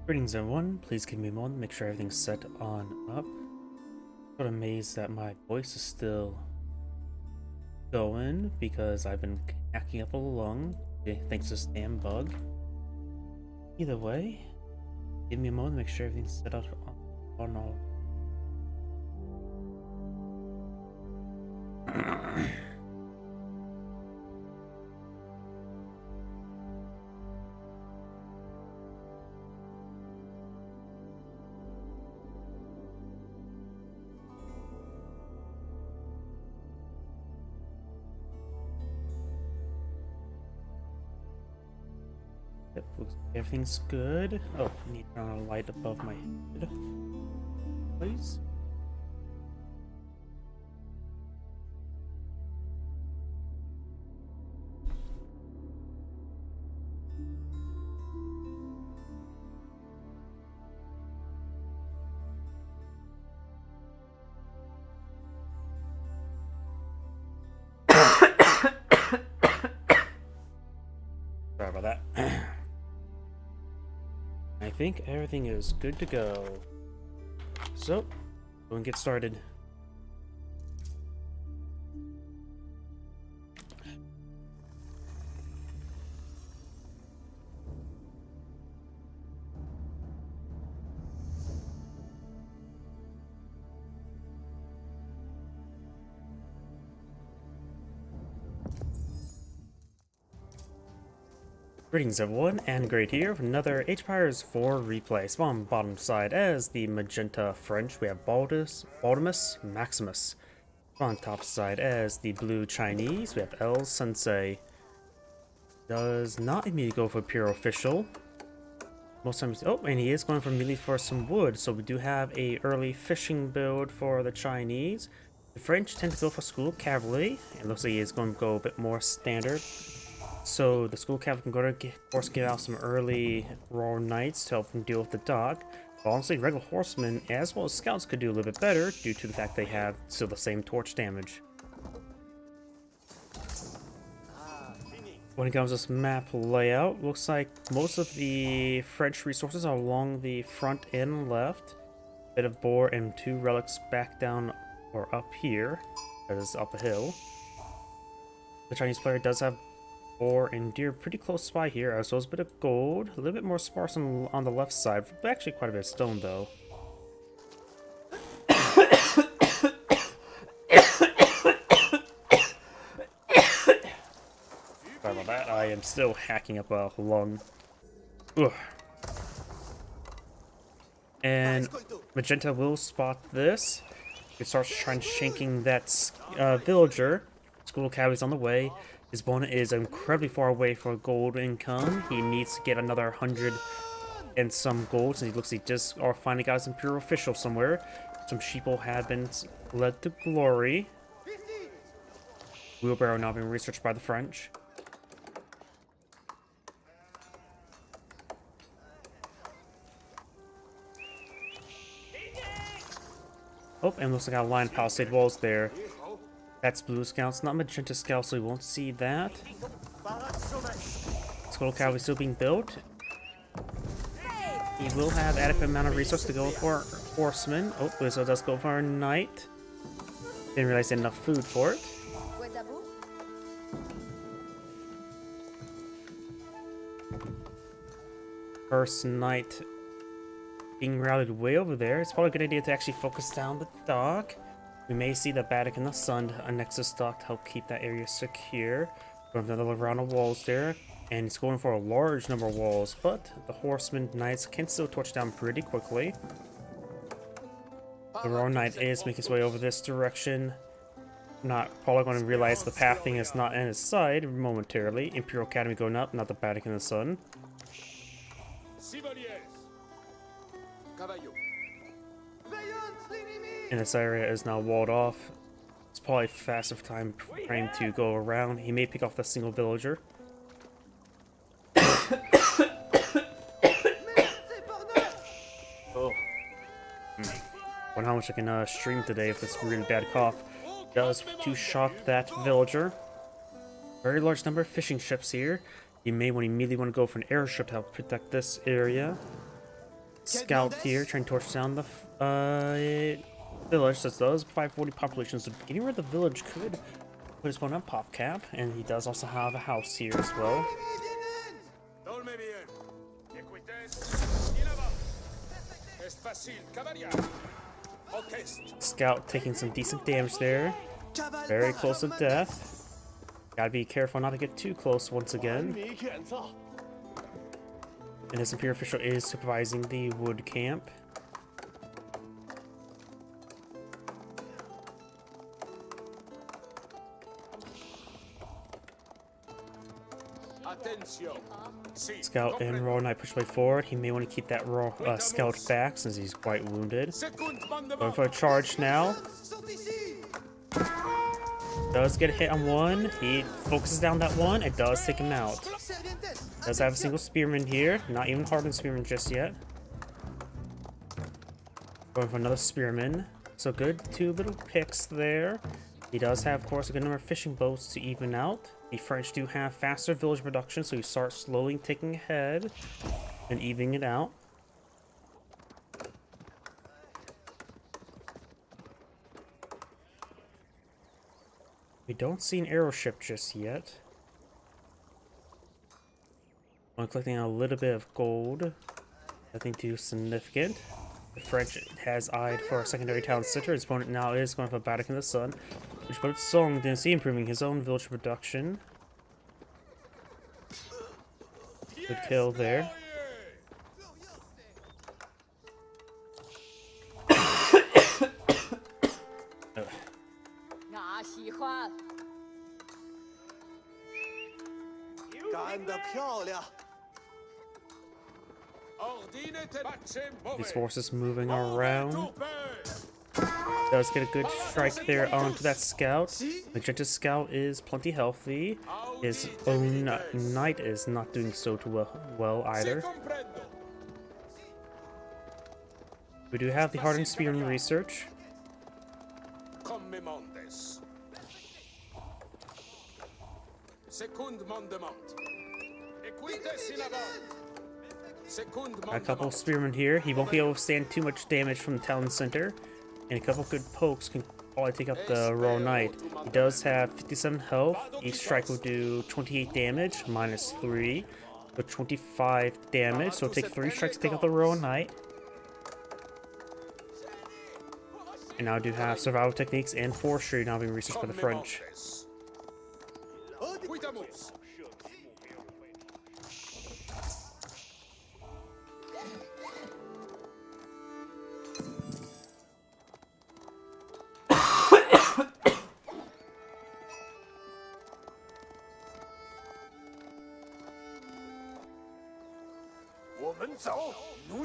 Greetings everyone, please give me a moment to make sure everything's set on up. I'm amazed that my voice is still going because I've been hacking up all along thanks to this damn bug. Either way, give me a moment to make sure everything's set up on all. Yep, looks like everything's good. Oh, I need to turn on a light above my head, please. Sorry about that. I think everything is good to go. So, go and get started. Greetings everyone, and Great here for another Age of Empires 4 replay. So on the bottom side as the magenta French, we have Baldimus Maximus. On top side as the blue Chinese, we have El Sensei. Does not immediately go for Pure Official. Most times, oh, and he is going for melee for some wood, so we do have a early fishing build for the Chinese. The French tend to go for School Cavalry, and looks like he is going to go a bit more standard. So the School Cav can go to, of course, give out some early Royal Knights to help them deal with the dog. But honestly, regular horsemen as well as scouts could do a little bit better due to the fact they have still the same torch damage. When it comes to this map layout, looks like most of the French resources are along the front and left. Bit of boar and 2 relics back down or up here, that is up a hill. The Chinese player does have boar and deer pretty close by here, as well as a bit of gold, a little bit more sparse on the left side, but actually quite a bit of stone though. Sorry about that, I am still hacking up a lung. Ugh. And magenta will spot this. It starts trying shanking that villager. School Cavalry's on the way. His opponent is incredibly far away for gold income. He needs to get another 100 and some gold, and he looks like he just finally got some Pure Official somewhere. Some sheeple have been led to glory. Wheelbarrow now being researched by the French. Oh, and looks like I got a line of palisade walls there. That's blue scouts, not magenta scouts, so we won't see that. School Cavalry still being built. He will have adequate amount of resources to go for horsemen. Oh, so does go for a knight. Didn't realize he had enough food for it. First knight being routed way over there. It's probably a good idea to actually focus down the dock. We may see the Baddock and the Sun Nexus dock to help keep that area secure. We have another round of walls there, and it's going for a large number of walls, but the horsemen knights can still torch down pretty quickly. The Royal Knight is making his way over this direction. Not probably going to realize the pathing is not on his side momentarily. Imperial Academy going up, not the Baddock and the Sun. And this area is now walled off. It's probably faster time frame to go around. He may pick off the single villager. Oh. Wonder how much I can stream today if this really bad cough does to shot that villager. Very large number of fishing ships here. You may immediately want to go for an airship to help protect this area. scout here trying to torch down the village. This does 540 population, so getting rid of the village could put his opponent on pop cap, and he does also have a house here as well. Scout taking some decent damage there. Very close to death. Gotta be careful not to get too close once again. And this Imperial official is supervising the wood camp. Scout and Royal Knight push way forward. He may want to keep that Scout back since he's quite wounded. Going for a charge now. Does get a hit on one. He focuses down that one. It does take him out. Does have a single spearman here. Not even hardened spearman just yet. Going for another spearman. So good. 2 little picks there. He does have, of course, a good number of fishing boats to even out. The French do have faster village production, so you start slowly taking ahead and evening it out. We don't see an arrow ship just yet. I'm collecting a little bit of gold. Nothing too significant. The French has eyed for a secondary town center. His opponent now is going for Batic in the Sun, which but Song didn't see improving his own village production. Good kill there. These forces moving around. Does get a good strike there onto that scout. Magenta scout is plenty healthy. His own knight is not doing so too well either. We do have the hardened spearman research. A couple of spearmen here. He won't be able to stand too much damage from the town center. And a couple good pokes can probably take out the Royal Knight. He does have 57 health. Each strike will do 28 damage, -3, with 25 damage. So it'll take 3 strikes to take out the Royal Knight. And now I do have survival techniques and forestry now being researched by the French.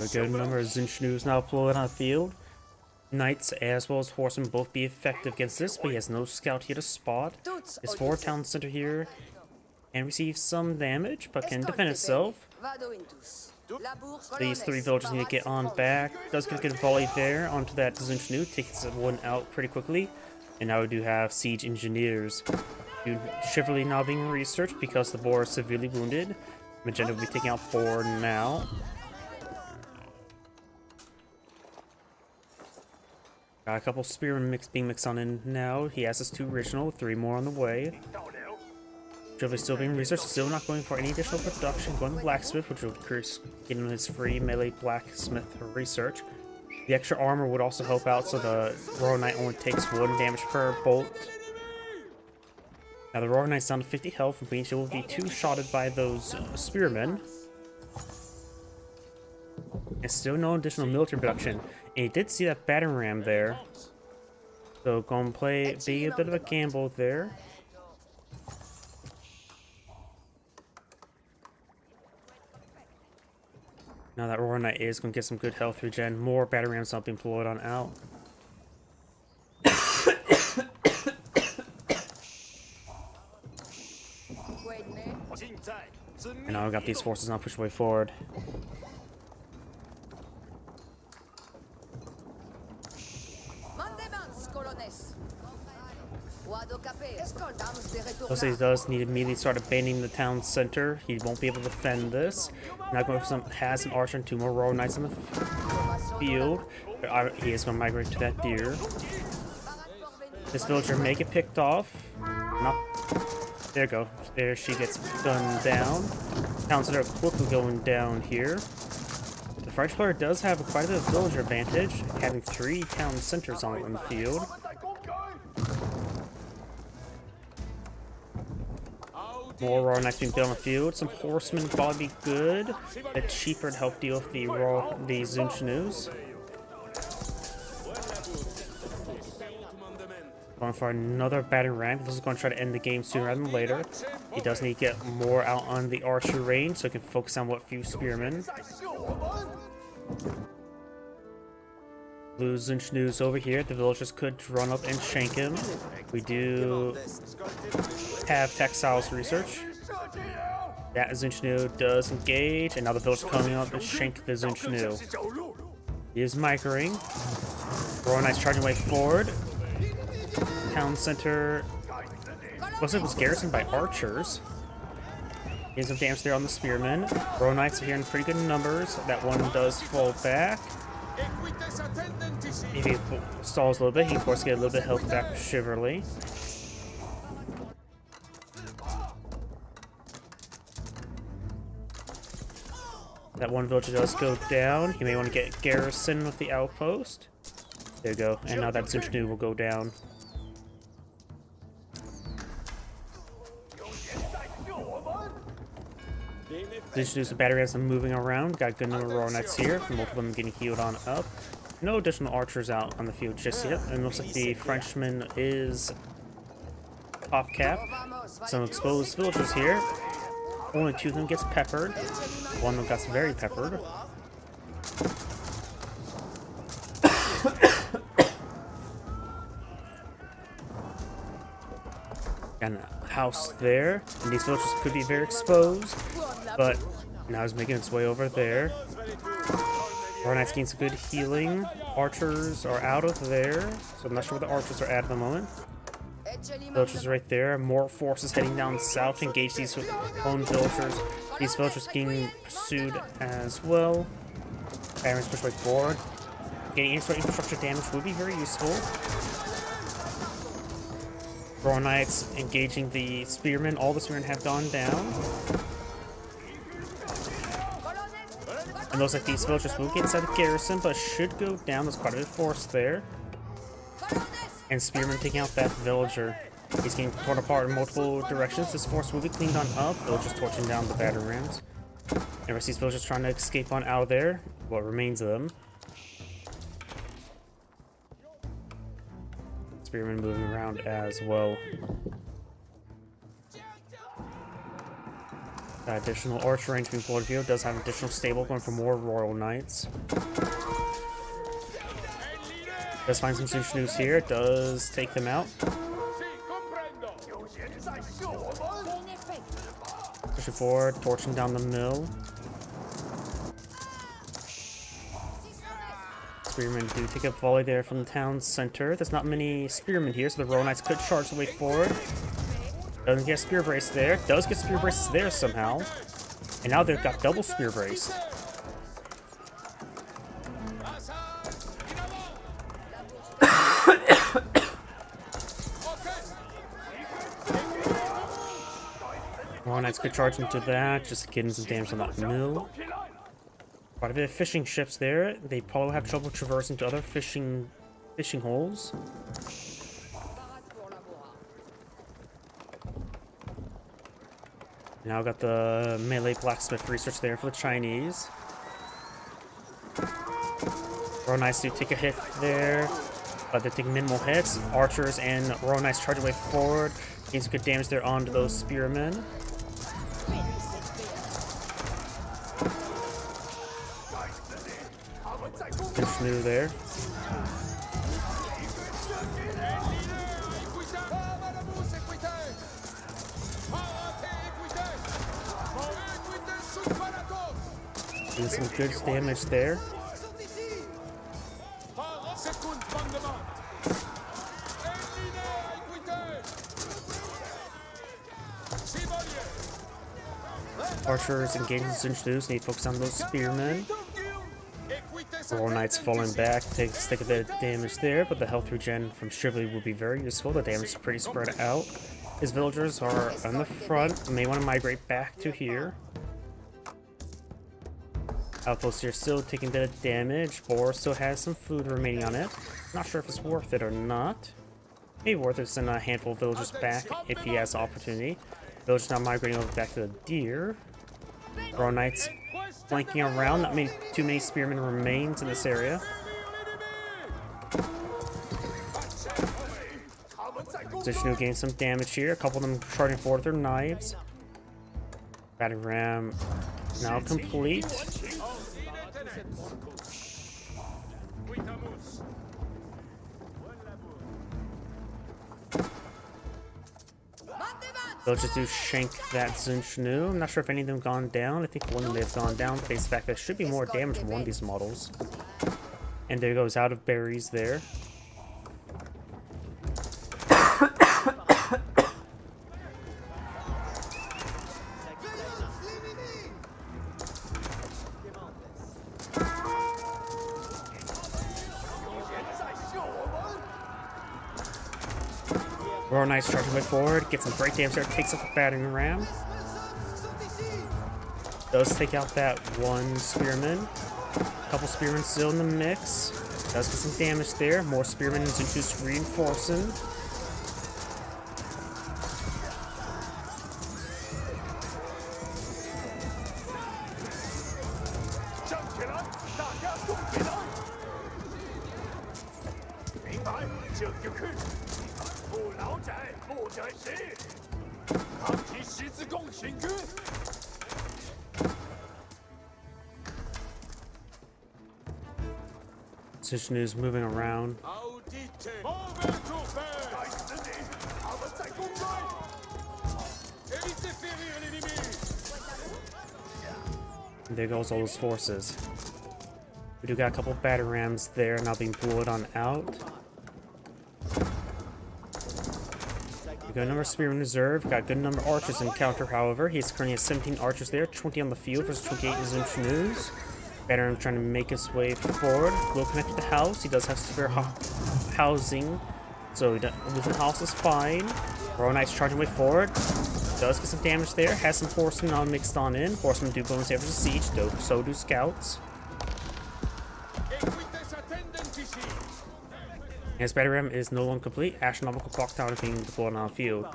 A good number of Zinchnu's now deployed on the field. Knights as well as horsemen both be effective against this, but he has no scout here to spot. His 4 town center here can receive some damage, but can defend itself. These 3 villagers need to get on back. Does get a good volley there onto that Zinchnu, takes one out pretty quickly. And now we do have siege engineers. Chivalry now being researched because the boar is severely wounded. Magenta will be taking out 4 now. Got a couple spearmen being mixed on in now. He has his 2 original, 3 more on the way. Chivalry still being researched, still not going for any additional production. Going to blacksmith, which will get him his free melee blacksmith research. The extra armor would also help out, so the Royal Knight only takes 1 damage per bolt. Now the Royal Knight's down to 50 health, which means he will be 2-shotted by those spearmen. And still no additional military production. And he did see that battering ram there. So gonna be a bit of a gamble there. Now that Royal Knight is gonna get some good health regen. More battering rams not being deployed on out. And now I've got these forces now push way forward. Plus he does need to immediately start abandoning the town center. He won't be able to defend this. Now going for some has an archer and 2 more royal knights in the field. He is going to migrate to that deer. This villager may get picked off. Not. There you go. There she gets gunned down. Town center quickly going down here. The French player does have quite a bit of villager advantage, having 3 town centers on the field. More royal knights being built on the field. Some horsemen would probably be good. A cheaper to help deal with the Zunchunus. Going for another battering ram. This is going to try to end the game sooner rather than later. He does need to get more out on the archer range so he can focus on what few spearmen. Blue Zunchunus over here. The villagers could run up and shank him. We do have textiles research. That Zunchunu does engage, and now the villagers coming up and shank the Zunchunu. He is microing. Royal Knights charging way forward. Town center looks like it was garrisoned by archers. Getting some damage there on the spearmen. Royal Knights are here in pretty good numbers. That one does fall back. If he stalls a little bit, he can of course get a little bit of health back with Chivalry. That one villager does go down. He may want to get garrison with the outpost. There you go. And now that Zunchunu will go down. Zunchunus and battery has them moving around. Got a good number of Royal Knights here. Multiple of them getting healed on up. No additional archers out on the field just yet. And it looks like the Frenchman is off cap. Some exposed villagers here. Only 2 of them gets peppered. One of them gets very peppered. And a house there. And these villagers could be very exposed. But now he's making its way over there. Royal Knights getting some good healing. Archers are out of there. So I'm not sure where the archers are at the moment. Villagers right there. More forces heading down south to engage these lone villagers. These villagers being pursued as well. Barons push right forward. Getting any sort of infrastructure damage would be very useful. Royal Knights engaging the spearmen. All the spearmen have gone down. And looks like these villagers will get inside the garrison, but should go down. There's quite a bit of force there. And spearmen taking out that villager. He's getting torn apart in multiple directions. This force will be cleaned on up. Villagers torching down the battering rams. And we see these villagers trying to escape on out of there. What remains of them. Spearmen moving around as well. Additional archer range being pulled here. Does have additional stable going for more Royal Knights. Does find some Zunchunus here. Does take them out. Pushing forward, torching down the mill. Spearmen do take a volley there from the town center. There's not many spearmen here, so the Royal Knights could charge the way forward. Doesn't get a spear brace there. Does get spear braces there somehow. And now they've got double spear brace. Royal Knights could charge into that, just getting some damage on that mill. Quite a bit of fishing ships there. They probably have trouble traversing to other fishing holes. Now got the melee blacksmith research there for the Chinese. Royal Knights do take a hit there, but they're taking minimal hits. Archers and Royal Knights charge away forward. Getting some good damage there onto those spearmen. Zunchunu there. Doing some good damage there. Archers engaging the Zinchus, need to focus on those spearmen. Royal Knights falling back, take a bit of damage there, but the health regen from Chivalry will be very useful. The damage is pretty spread out. His villagers are on the front, may want to migrate back to here. Outpost here still taking a bit of damage. Boar still has some food remaining on it. Not sure if it's worth it or not. Maybe worth it to send a handful of villagers back if he has the opportunity. Villagers now migrating over back to the deer. Royal Knights flanking around. Not too many spearmen remains in this area. Zishnu gains some damage here. A couple of them charging forward with their knives. Battering ram now complete. They'll just do shank that Zinchnu. I'm not sure if any of them gone down. I think one of them may have gone down based on the fact that there should be more damage from one of these models. And there goes out of berries there. Royal Knights charging way forward, gets some great damage there, takes out the battering ram. Does take out that one spearman. A couple spearmen still in the mix. Does get some damage there. More spearmen and Zinchus reinforcing. Zishnu's moving around. And there goes all his forces. We do got a couple of batter rams there now being pulled on out. We got a number of spearmen reserve, got a good number of archers in counter, however. He's currently has 17 archers there, 20 on the field versus 28 Zinchus. Batter trying to make his way forward. Will connect with the house. He does have spare housing, so losing house is fine. Royal Knights charging way forward. Does get some damage there. Has some horsemen on mixed on in. Horsemen do bonus damage to siege, though so do scouts. His batter ram is no longer complete. Astronomical clock tower being deployed on the field.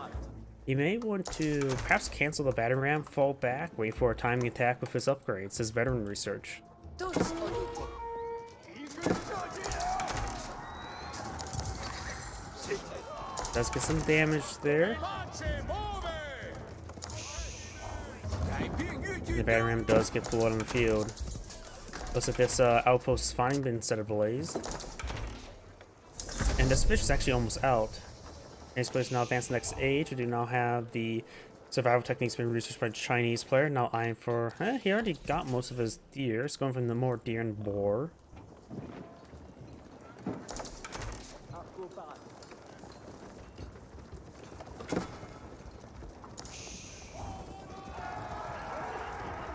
You may want to perhaps cancel the batter ram, fall back, wait for a timing attack with his upgrades, his veteran research. Does get some damage there. The batter ram does get pulled on the field. Looks like this outpost has finally been set ablaze. And this fish is actually almost out. This player is now advanced to the next age. We do now have the survival techniques being researched by a Chinese player. Now eyeing for... he already got most of his deer. It's going from the more deer and boar.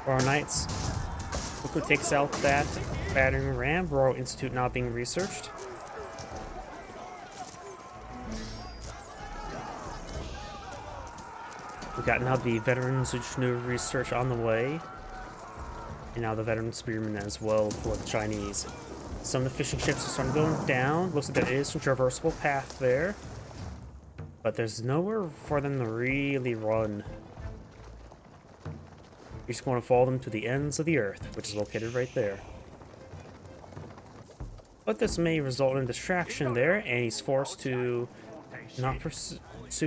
Royal Knights. Look who takes out that battering ram. Royal Institute now being researched. We got now the veteran Zinchnu research on the way. And now the veteran spearmen as well for the Chinese. Some of the fishing ships are starting going down. Looks like there is some traversable path there. But there's nowhere for them to really run. You're just going to follow them to the ends of the earth, which is located right there. But this may result in distraction there, and he's forced to not pursue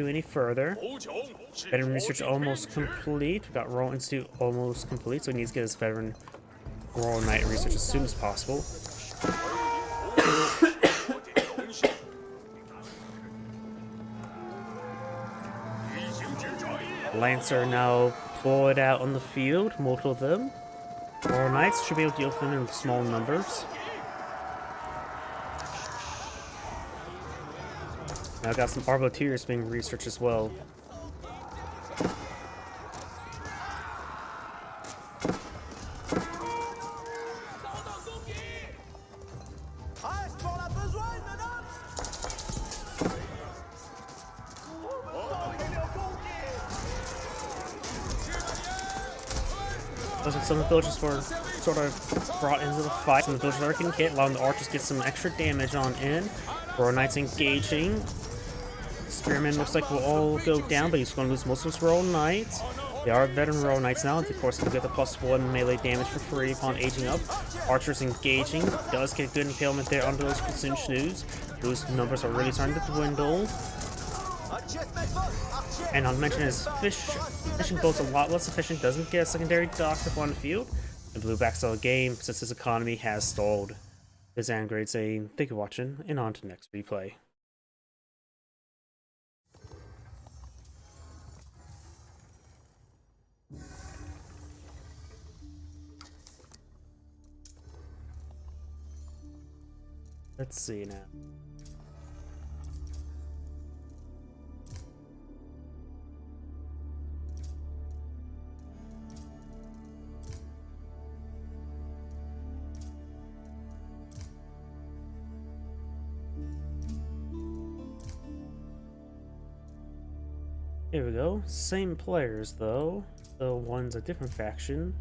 any further. Veteran research almost complete. We got Royal Institute almost complete, so he needs to get his veteran Royal Knight research as soon as possible. Lancer now deployed out on the field, multiple of them. Royal Knights should be able to deal with them in small numbers. Now got some Arboteers being researched as well. Looks like some of the villagers were sort of brought into the fight. Some of the villagers are getting hit, allowing the archers to get some extra damage on in. Royal Knights engaging. Spearman looks like will all go down, but he's going to lose most of his Royal Knights. They are veteran Royal Knights now, and of course, he can get the +1 melee damage for free upon aging up. Archers engaging, does get good impalement there onto those Kitsune Shrews. Those numbers are really starting to dwindle. And I'll mention his fishing boat's a lot less efficient, doesn't get a secondary dock up on the field. And Blue backs out the game since his economy has stalled. This is Angrade saying, thank you for watching, and on to the next replay. Let's see now. Here we go. Same players though. The one's a different faction.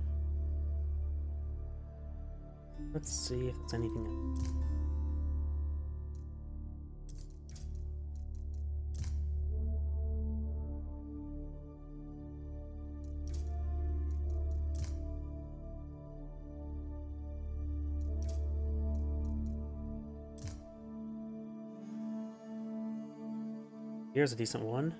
Let's see if it's anything else. Here's a decent one.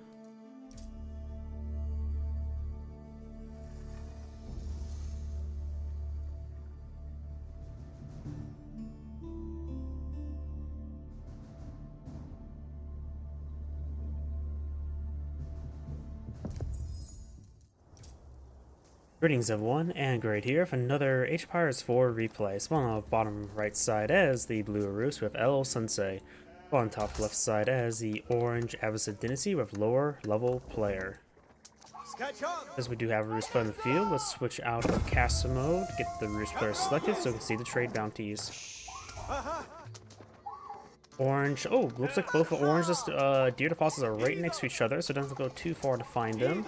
Greetings everyone, Angrade here for another Age of Empires 4 replay. Spawn on the bottom right side as the Blue Arus with LL Sensei. On top left side as the Orange Abbasid Dynasty with lower level player. As we do have a Rus player in the field, let's switch out of castle mode, get the Rus player selected so we can see the trade bounties. Orange, oh, looks like both the Orange's deer deposits are right next to each other, so it doesn't go too far to find them.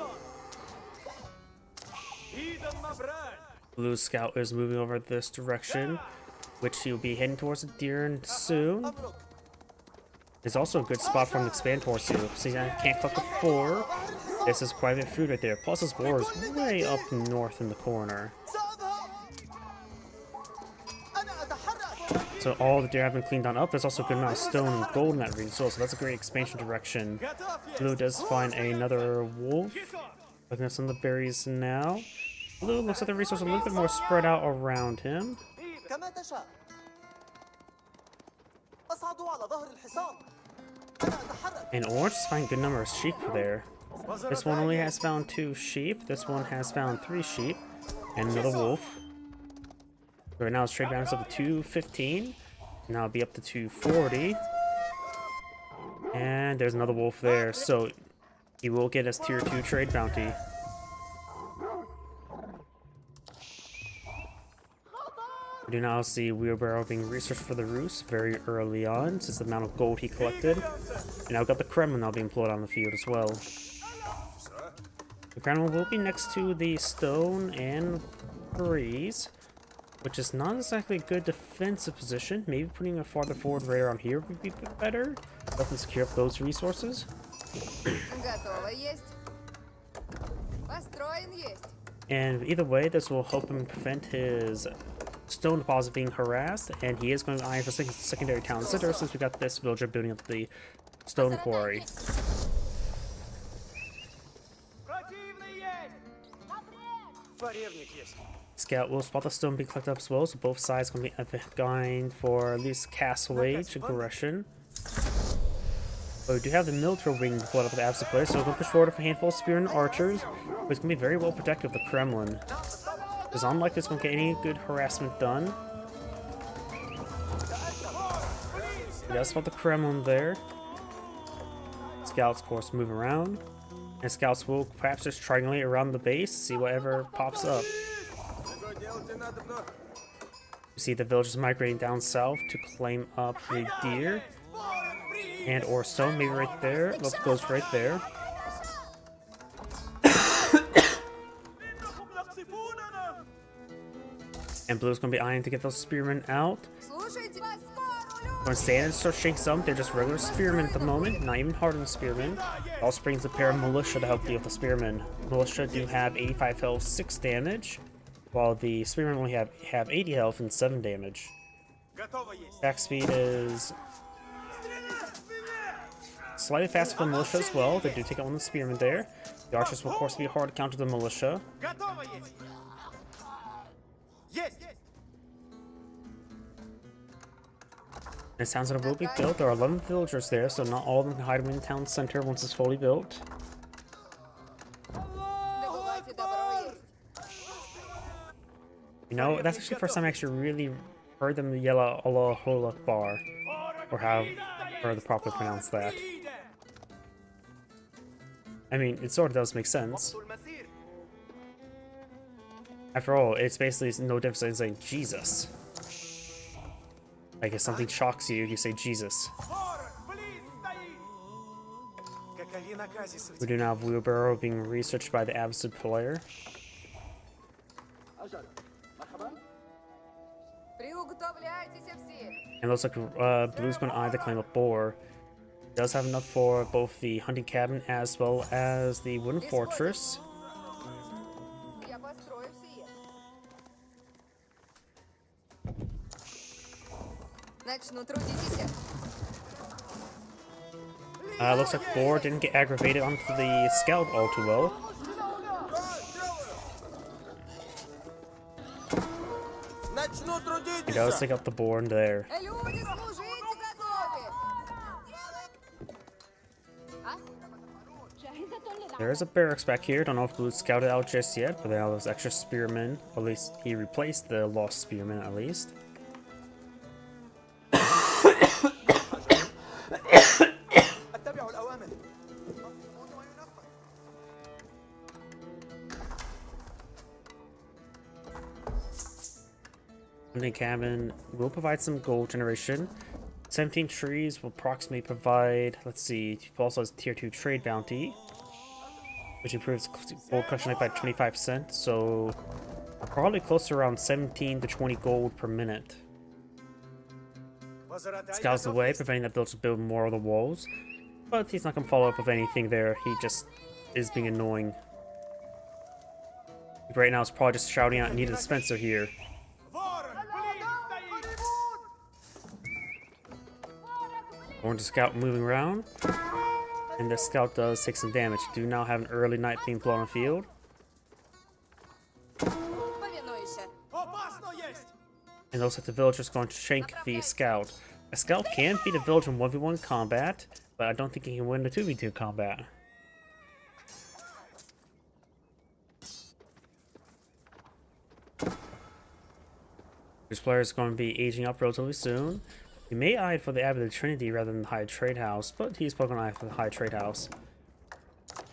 Blue Scout is moving over this direction, which he'll be heading towards the deer soon. It's also a good spot for him to expand towards you. See, I can't collect the 4. This is quite a bit of food right there. Plus his boar is way up north in the corner. So all the deer have been cleaned on up. There's also a good amount of stone and gold in that region, so that's a great expansion direction. Blue does find another wolf. Looking at some of the berries now. Blue looks like the resource a little bit more spread out around him. And Orange is finding a good number of sheep there. This one only has found 2 sheep. This one has found 3 sheep. And another wolf. Right now it's trade balance up to 215. Now it'll be up to 240. And there's another wolf there. So he will get his tier 2 trade bounty. We do now see Wheelbarrow being researched for the Rus very early on, since the amount of gold he collected. And now we've got the Kremlin now being employed on the field as well. The Kremlin will be next to the stone and breeze, which is not exactly a good defensive position. Maybe putting a farther forward right around here would be a bit better. Help him secure up those resources. And either way, this will help him prevent his stone deposit being harassed, and he is going to eye for secondary town center since we got this villager building up the stone quarry. Scout will spot the stone being collected up as well, so both sides going to be going for at least castle age aggression. But we do have the military wing pulled up with the Abbasid player, so we're going to push forward with a handful of spear and archers, but it's going to be very well protected with the Kremlin. It's unlikely it's going to get any good harassment done. We got spot the Kremlin there. Scouts, of course, move around. And scouts will perhaps just triangulate around the base, see whatever pops up. You see the villagers migrating down south to claim up the deer. And or stone, maybe right there. Look, goes right there. And blue's gonna be eyeing to get those spearmen out. Слушайте, вас пару When Standard starts shake some, they're just regular spearmen at the moment, not even hardened spearmen. Also brings a pair of militia to help deal with the spearmen. Militia do have 85 health, 6 damage, while the spearmen only have 80 health and 7 damage. Attack speed is slightly faster for militia as well. They do take out one of the spearmen there. The archers will of course be hard to counter the militia. And sounds like it will be built. There are 11 villagers there, so not all of them can hide in the town center once it's fully built. добывайте добро есть. You know, that's actually the first time I actually really heard them yell out Allah Akbar, or how to properly pronounce that. I mean, it sort of does make sense. After all, it's basically no difference in saying Jesus. Like if something shocks you, you say Jesus. We do now have wheelbarrow being researched by the Abbasid player. Приуготовляйтесь все. And it looks like Blue's going to eye the claim of boar. Does have enough for both the hunting cabin as well as the wooden fortress. Я построю все. Начну трудитесь. Looks like boar didn't get aggravated onto the scout all too well. He does take out the boar in there. Люди, служите готовы. А? There is a barracks back here. Don't know if Blue's scouted out just yet, but there are those extra spearmen. Or at least he replaced the lost spearmen at least. اتبعوا الأوامر. Hunting cabin will provide some gold generation. 17 trees will approximately provide, let's see, it also has tier 2 trade bounty, which improves gold collection rate by 25%, so probably close to around 17 to 20 gold per minute. Scouts away, preventing that build to build more of the walls, but he's not going to follow up with anything there. He just is being annoying. Right now it's probably just shouting out, "Need a dispenser here." Orange scout moving around, and the scout does take some damage. Do now have an early night being blown on field. Повинуйся. And it looks like the villager's going to shank the scout. A scout can beat a villager in 1v1 combat, but I don't think he can win the 2v2 combat. This player is going to be aging up relatively soon. He may eye for the Abbey of the Trinity rather than the High Trade House, but he's probably going to eye for the High Trade House.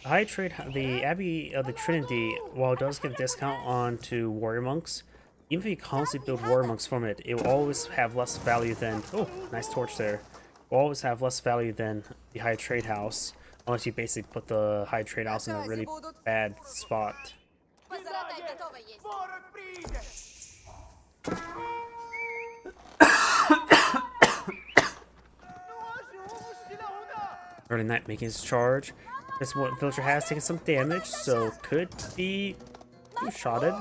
The Abbey of the Trinity, while it does give a discount onto warrior monks, even if you constantly build warrior monks from it, it will always have less value than... Oh, nice torch there. Will always have less value than the High Trade House, unless you basically put the High Trade House in a really bad spot. Позаратай готово есть. Early Night making his charge. This one villager has taken some damage, so could be shotted.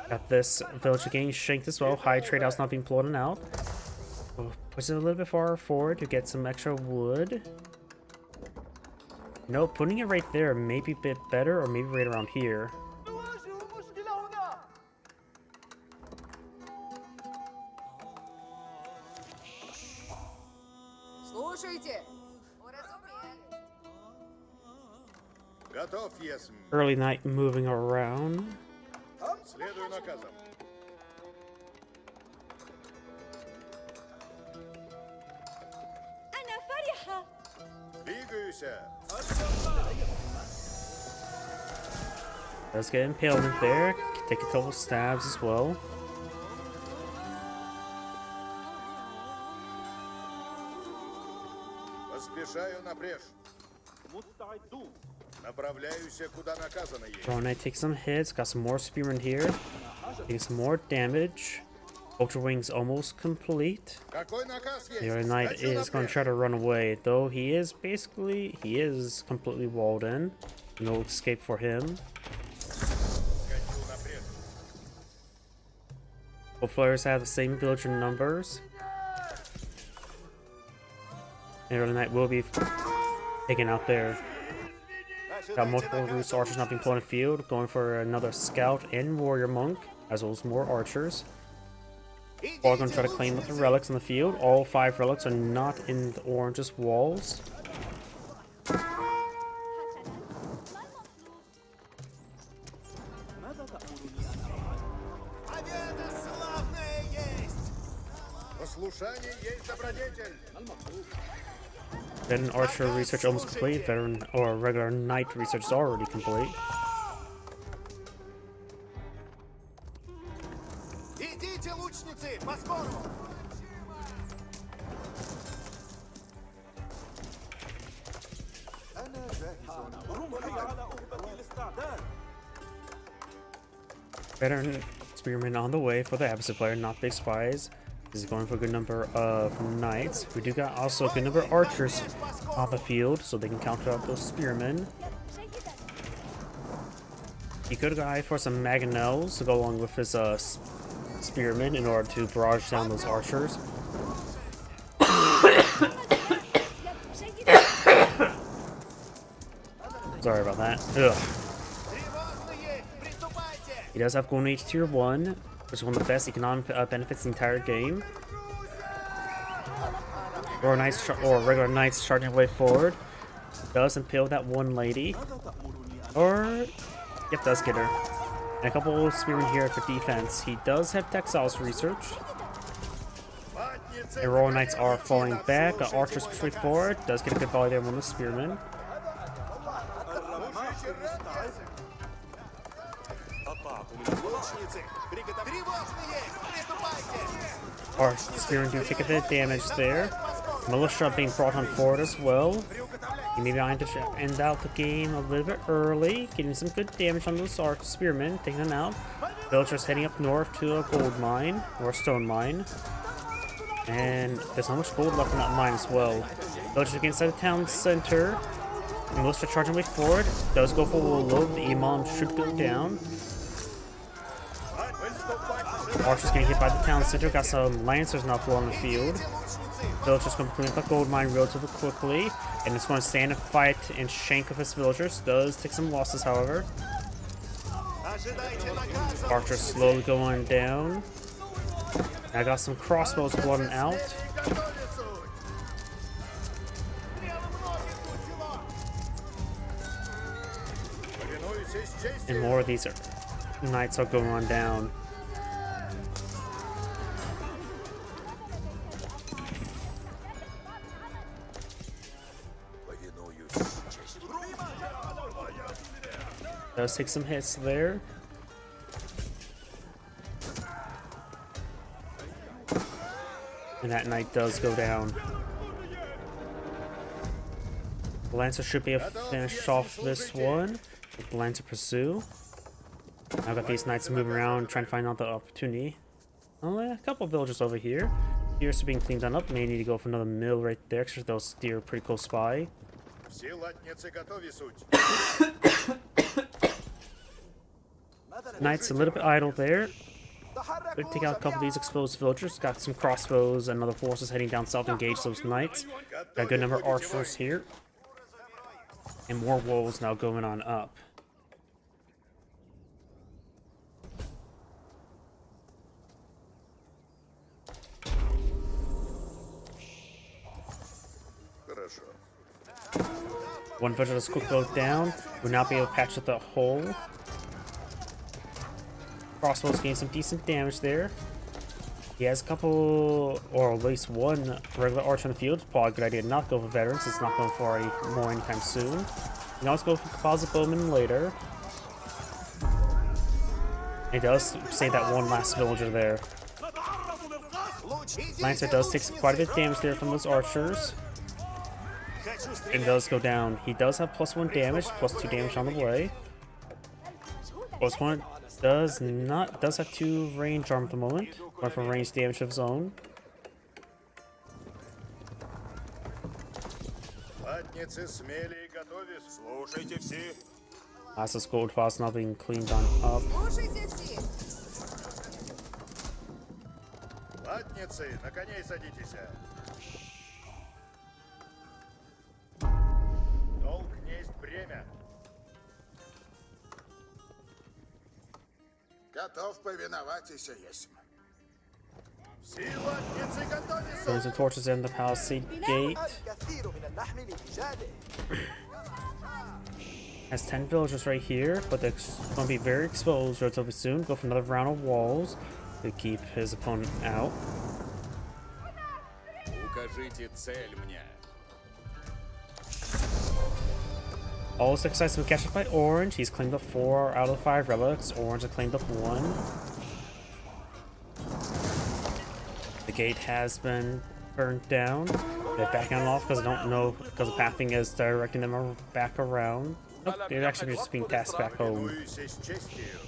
Got this villager getting shanked as well. High trade house not being blown out. We'll push it a little bit far forward to get some extra wood. No, putting it right there may be a bit better, or maybe right around here. Слушайте. Уразумелись. Готов, Есм. Early Night moving around. Следую наказам. أنا فرحة. Двигаюсь. Does get impalement there. Can take a couple stabs as well. Поспешаю на брешь. Направляюся, куда наказано есть. Royal Knight takes some hits, got some more spearmen here. Taking some more damage. Ultra Wing's almost complete. Какой наказ есть? The Royal Knight Хочу is going напрямик. to try to run away, though he is completely walled in. No escape for him. Хочу напрямик. Both players have the same villager numbers. And Royal Knight will be taken out there. Got multiple Roost archers not being put on the field, going for another scout and warrior monk, as well as more archers. All going to try to claim up the relics on the field. All 5 relics are not in the orange's walls. Послушание есть добродетель. Veteran archer research almost complete. Veteran or regular knight research is already complete. Идите, лучницы, поскору! Veteran spearmen on the way for the opposite player, not big spies. This is going for a good number of knights. We do got also a good number of archers on the field, so they can counter out those spearmen. He could go for some mangonels to go along with his spearmen in order to barrage down those archers. Sorry about that. Ugh. Тревожные, приступайте! He does have Golden Age Tier 1, which is one of the best economic benefits in the entire game. Or Knights or regular Knights charging way forward. Does impale that one lady. Or yep, does get her. And a couple of spearmen here for defense. He does have Textiles research. Матницы, The Royal Knights are falling back. слушайте Archers мой straight приказ. forward. Does get a good volley there on the spearmen. Слушайте рапорт. Лучницы, приготовь! Тревожные, приступайте! Our spearmen do take a bit of damage there. Militia being brought on forward as well. He may be trying to end out the game a little bit early, getting some good damage on those arch spearmen, taking them out. Villagers heading up north to a gold mine, or a stone mine. And there's not much gold left in that mine as well. Villagers get inside the town center. Militia charging way forward. Does go for a low. The Imam should go down. Archers getting hit by the town center. Got some Lancers now on the field. Villagers going to clean up the gold mine relatively quickly. And it's going to stand and fight and shank of his villagers. Does take some losses, however. Ожидайте наказа! Archers slowly going down. I got some crossbows blooding out. Повинуюсь из чести. And more of these knights are going on down. Does take some hits there. And that knight does go down. The Lancer should be able to finish off this one. With the Lancer pursue. I've got these knights moving around trying to find out the opportunity. Only a couple villagers over here. Steers are being cleaned on up. May need to go for another mill right there because those steer pretty close by. Все латницы готовы суть. Knights a little bit idle there. They take out a couple of these exposed villagers. Got some crossbows and other forces heading down south to engage those knights. Got a good number of archers here. And more wolves now going on up. Хорошо. One villager is quick boat down. Will not be able to patch up the hole. Crossbows gain some decent damage there. He has a couple, or at least one regular archer in the field. Probably a good idea to not go for veterans. It's not going for a more anytime soon. You can also go for composite bowman later. It does save that one last villager there. Lancer does take quite a bit of damage there from those archers. Хочу It стрелять. does go down. He does have +1 damage, +2 damage on the way. +1 does have 2 range arm at the moment. One for range damage of his own. Латницы смели и готовись. Слушайте все. As this gold file is now being cleaned on up. Слушайте все. Латницы, на коней садитесь. Долг несть бремя. Готов повиноваться, есть. Все латницы готовись. Burns and torches in the palisade gate. الكثير من اللحم لرجاله. Has 10 villagers right here, but they're going to be very exposed relatively soon. Go for another round of walls to keep his opponent out. Укажите цель мне. All his excites been captured by Orange. He's claimed up 4 out of the 5 relics. Orange has claimed up 1. The gate has been burned down. They're backing it off because I don't know, because the pathing is directing them back around. Nope, they're actually just being passed back home. Повинуюсь с честью.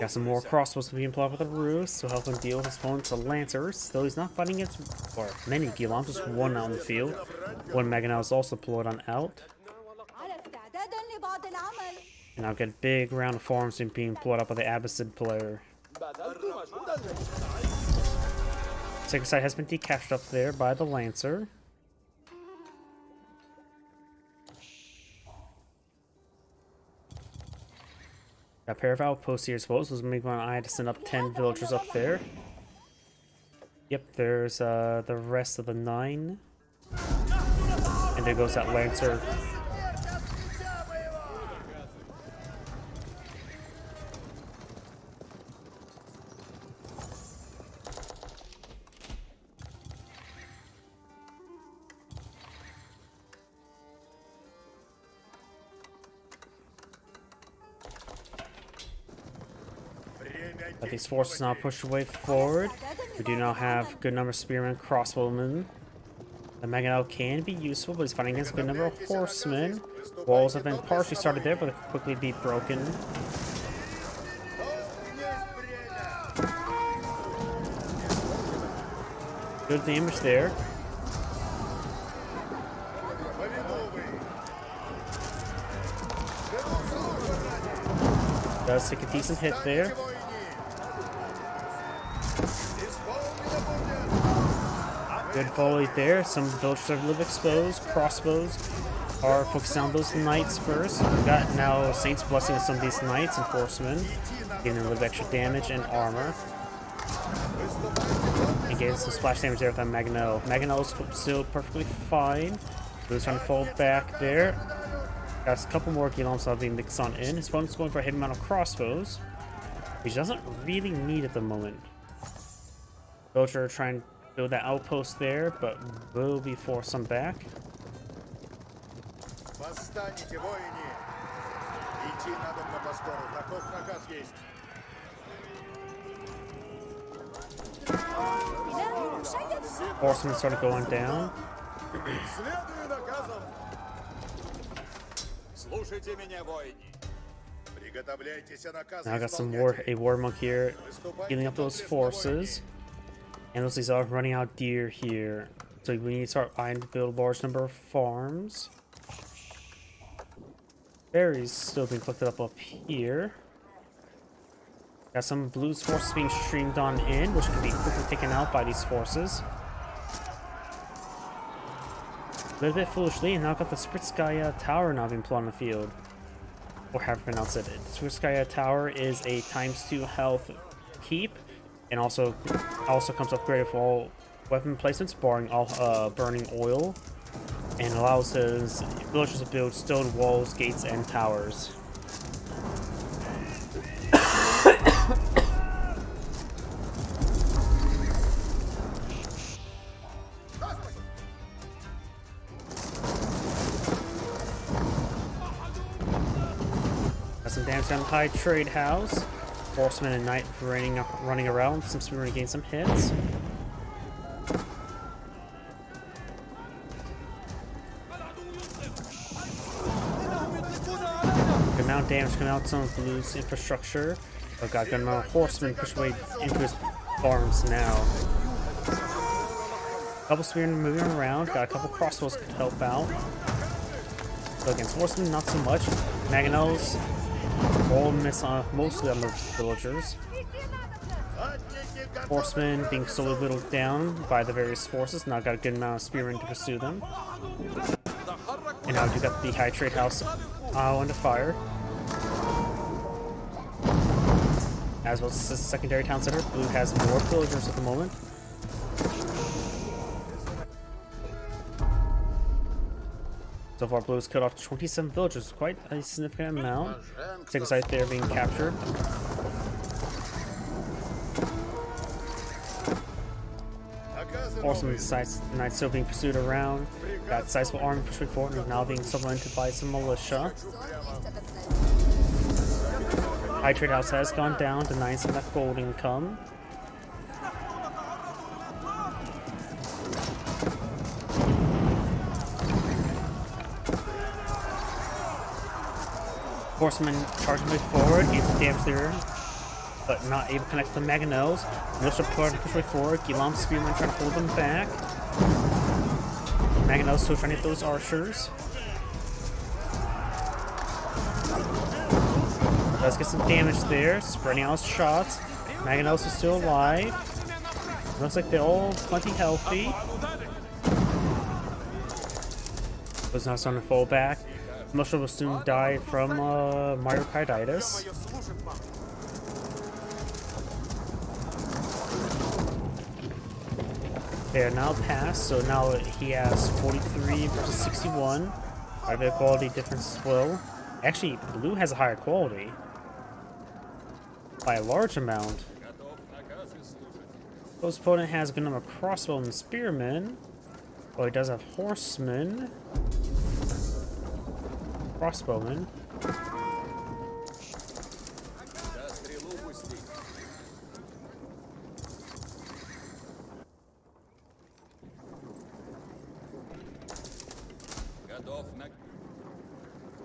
Got some more crossbows being applied with the roofs to help him deal with his opponent's Lancers. Though he's not fighting against many Gilams, just one out in the field. One Maganaw is also deployed on out. على استعداد لبعض العمل. And I'll get a big round of farms being deployed up by the Abbasid player. Second side has been decaptured up there by the Lancer. Got a pair of outposts here, I suppose. Was making one I had to send up 10 villagers up there. Yep, there's the rest of the 9. And there goes that Lancer. But these forces now push away forward. We do now have a good number of spearmen, crossbowmen. The Maganaw can be useful, but he's fighting against a good number of horsemen. Walls have been partially started there, but they can quickly be broken. Good damage there. Does take a decent hit there. Good volley there. Some villagers are a little exposed. Crossbows are focusing on those knights first. We've got now Saint's Blessing on some of these knights and horsemen, giving them a little bit extra damage and armor. And getting some splash damage there with that Maganaw. Maganaw's still perfectly fine. He's trying to fall back there. Got a couple more Gilams that'll be mixed on in. His opponent's going for a hidden amount of crossbows, which he doesn't really need at the moment. Villager trying to build that outpost there, but will be forced some back. Восстанете, воине! Идти надо на Паскору. Таков наказ есть. Horsemen started going down. Следую наказам. Слушайте меня, воины. Приготовляйтесь наказы Now I got some исполнять. a war monk here, healing up those forces. And those are running out deer here. So we need to start eyeing to build a large number of farms. Berries still being collected up here. Got some blues forces being streamed on in, which can be quickly taken out by these forces. A little bit foolishly, and now got the Spritskaya Tower now being put on the field. Or however you pronounce it. Spritskaya Tower is a ×2 health keep, and also comes upgraded for all weapon placements, barring all burning oil, and allows his villagers to build stone walls, gates, and towers. Got some damage down the high trade house. Horseman and Knight running around. Some spearmen getting some hits. Good amount of damage coming out some of Blue's infrastructure. I've got good amount of horsemen push away into his farms now. A couple spearmen moving around. Got a couple crossbows to help out. So against horsemen, not so much. Mangonels all miss on mostly on the villagers. Horsemen being slowly whittled down by the various forces. Now got a good amount of spearmen to pursue them. And now you got the high trade house under fire. As well as the secondary town center. Blue has more villagers at the moment. So far, Blue has killed off 27 villagers, quite a significant amount. Second site there being captured. Horsemen sites tonight still being pursued around. Got sizable army pushing forward and now being supplemented by some militia. High trade house has gone down, denying some of that gold income. Horseman charging way forward, gets some damage there, but not able to connect the Mangonels. Militia push way forward, Gilam's spearmen trying to hold them back. Mangonels still trying to hit those archers. Does get some damage there, spreading out shots. Mangonels are still alive. Looks like they're all plenty healthy. Was now starting to fall back. Militia will soon die from myocarditis. They are now passed, so now he has 43 versus 61. Quite a bit of quality difference as well. Actually, Blue has a higher quality by a large amount. His opponent has a good number of crossbow and spearmen. Well, he does have horsemen. Crossbowmen.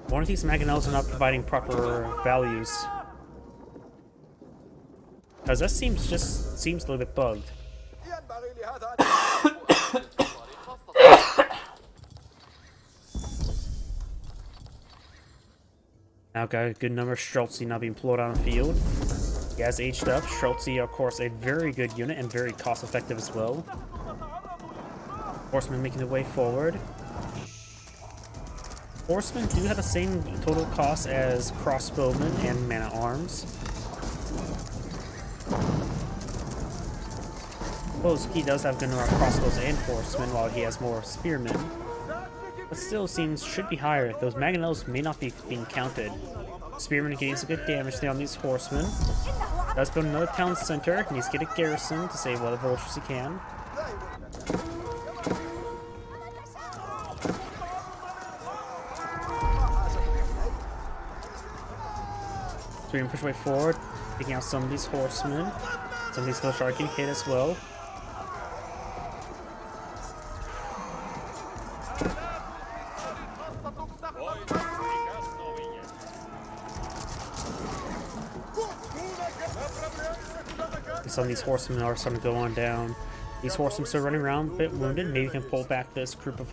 One of these Mangonels are not providing proper values. Because that seems a little bit bugged. Now got a good number of Streltsy now being pulled on the field. He has aged up. Streltsy, of course, a very good unit and very cost effective as well. Horsemen making their way forward. Horsemen do have the same total cost as crossbowmen and man-at-arms. Suppose he does have good number of crossbows and horsemen while he has more spearmen. But still should be higher. Those Mangonels may not be being counted. Spearmen getting some good damage there on these horsemen. Does build another town center. Needs to get a garrison to save whatever villagers he can. Spearmen push way forward, taking out some of these horsemen. Some of these villagers are getting hit as well. Some of these horsemen are starting to go on down. These horsemen still running around, a bit wounded. Maybe we can pull back this group of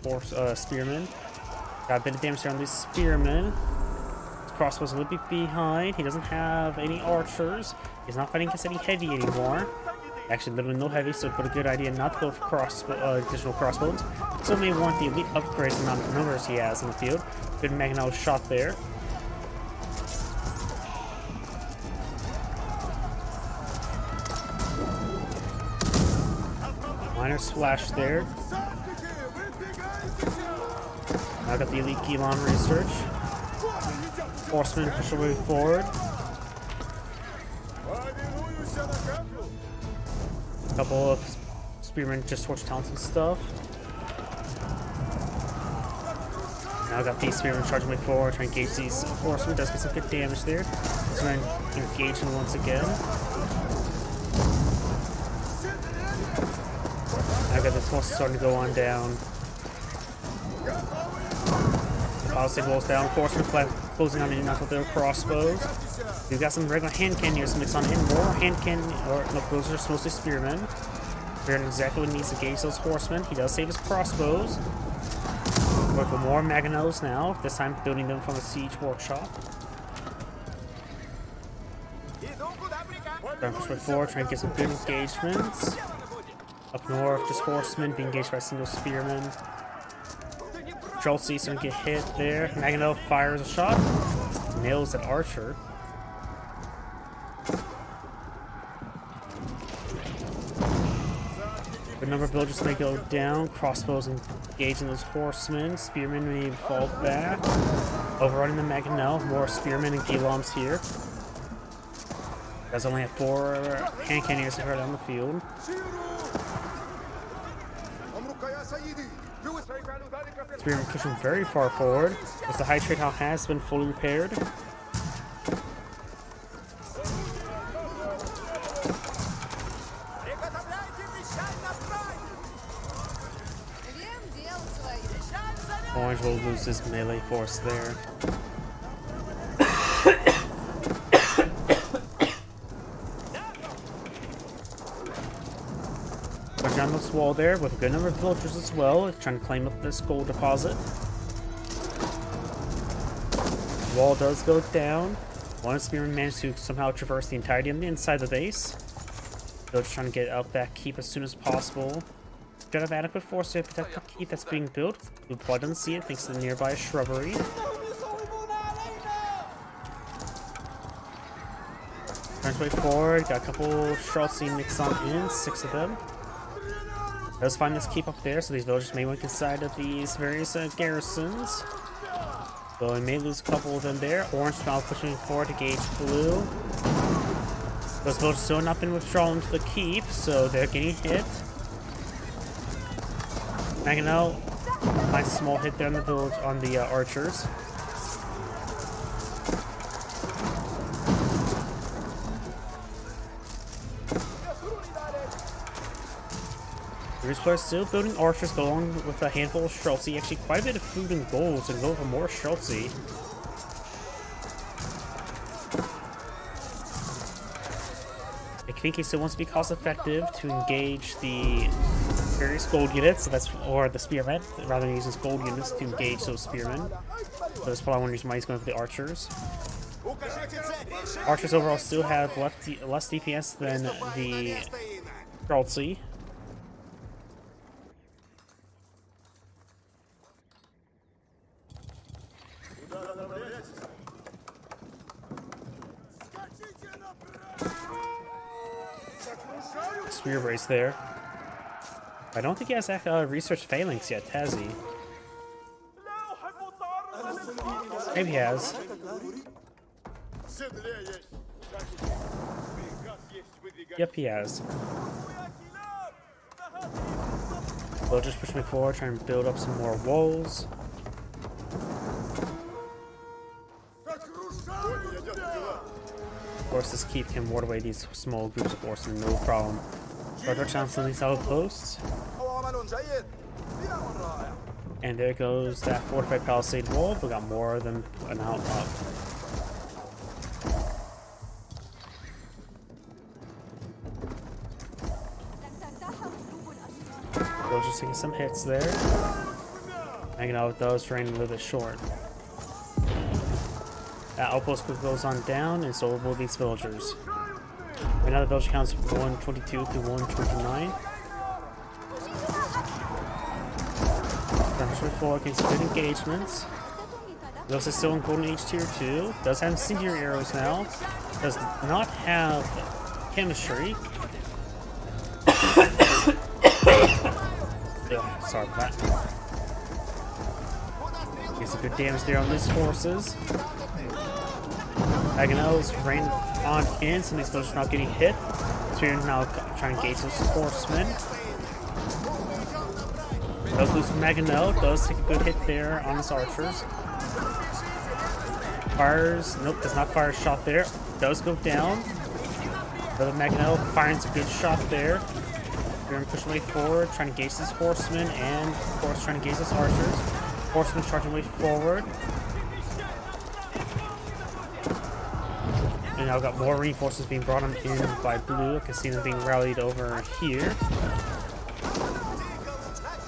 spearmen. Got a bit of damage there on these spearmen. His crossbow's a little bit behind. He doesn't have any archers. He's not fighting against any heavy anymore. Actually, literally no heavy, so a good idea not to go for additional crossbows. Still may want the elite upgrades amount of numbers he has in the field. Good Mangonel shot there. Minor splash there. Now got the elite Gilam research. Horsemen push away forward. A couple of spearmen just torch towns and stuff. Now got these spearmen charging way forward, trying to engage these horsemen. Does get some good damage there. So then engaging once again. Now got this horse starting to go on down. Palisade walls down. Horsemen closing on in with their crossbows. We've got some regular hand cannons mixed on in. More hand cannon, or no, those are mostly spearmen. Baron exactly what he needs to engage those horsemen. He does save his crossbows. Work for more mangonels now, this time building them from a siege workshop. Trying to push way forward, trying to get some good engagements. Up north, just horsemen being engaged by a single spearman. Schultze's gonna get hit there. Mangonel fires a shot, nails an archer. The number of villagers may go down, crossbows engaging those horsemen, spearmen may fall back, overrunning the Mangonel, more spearmen and Gilams here. Does only have 4 hand cannons to hurt on the field. Spearmen pushing very far forward, as the high trade hall has been fully repaired. Orange will lose his melee force there. Push down this wall there with a good number of villagers as well, trying to claim up this gold deposit. Wall does go down. One spearman managed to somehow traverse the entirety of the inside of the base. Villagers trying to get up that keep as soon as possible. Don't have adequate force to protect the keep that's being built. Blue Blood doesn't see it thanks to the nearby shrubbery. Turns way forward, got a couple Schultze mixed on in, 6 of them. Does find this keep up there, so these villagers may went inside of these various garrisons. So we may lose a couple of them there. Orange now pushing forward to gauge blue. Those villagers still not been withdrawn to the keep, so they're getting hit. Mangonel, nice small hit there on the village on the archers. The Rouge players still building archers, but along with a handful of Schultze. Actually, quite a bit of food and gold, so go for more Schultze. I think he still wants to be cost effective to engage the various gold units, so that's, or the spearmen, rather than using gold units to engage those spearmen. So that's probably one reason why he's going for the archers. Archers overall still have less DPS than the Schultze. Spear brace there. I don't think he has research phalanx yet, has he? Maybe he has. Yep, he has. They'll just push me forward, trying to build up some more walls. Of course, this keep can ward away these small groups of horsemen, no problem. Further chance on these outposts. And there goes that fortified palisade wall. We got more of them now up. They'll just taking some hits there. Hanging out with those, running a little bit short. That outpost goes on down, and so will these villagers. Right now the village counts 122 to 129. Push forward, getting some good engagements. Looks is still in Golden Age Tier 2. Does have incendiary arrows now. Does not have chemistry. Yeah, sorry for that. Gets some good damage there on these forces. Mangonel's rain on in, some of these villagers not getting hit. So we're now trying to engage those horsemen. Does lose Mangonel, does take a good hit there on his archers. Fires, nope, does not fire a shot there. Does go down. Another Mangonel finds a good shot there. We're going to push way forward, trying to gauge his horsemen, and of course trying to gauge his archers. Horsemen charging way forward. And now got more reinforcements being brought in by blue. I can see them being rallied over here.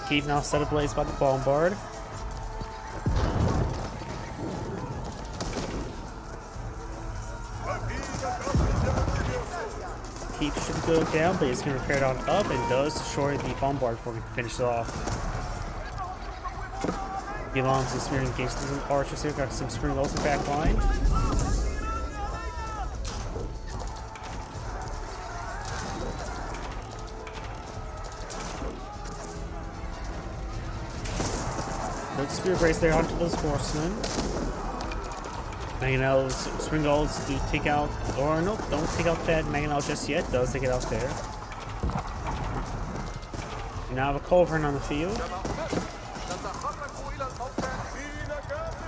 Keep now set ablaze by the bombard. Keep should go down, but it's going to repair it on up and does destroy the bombard before we can finish it off. Elon's and Smear engaged some archers here, got some spring rolls in the back line. Good spear brace there onto those horsemen. Mangonel's spring rolls do take out, or nope, don't take out that Mangonel just yet, does take it out there. We now have a culverin on the field.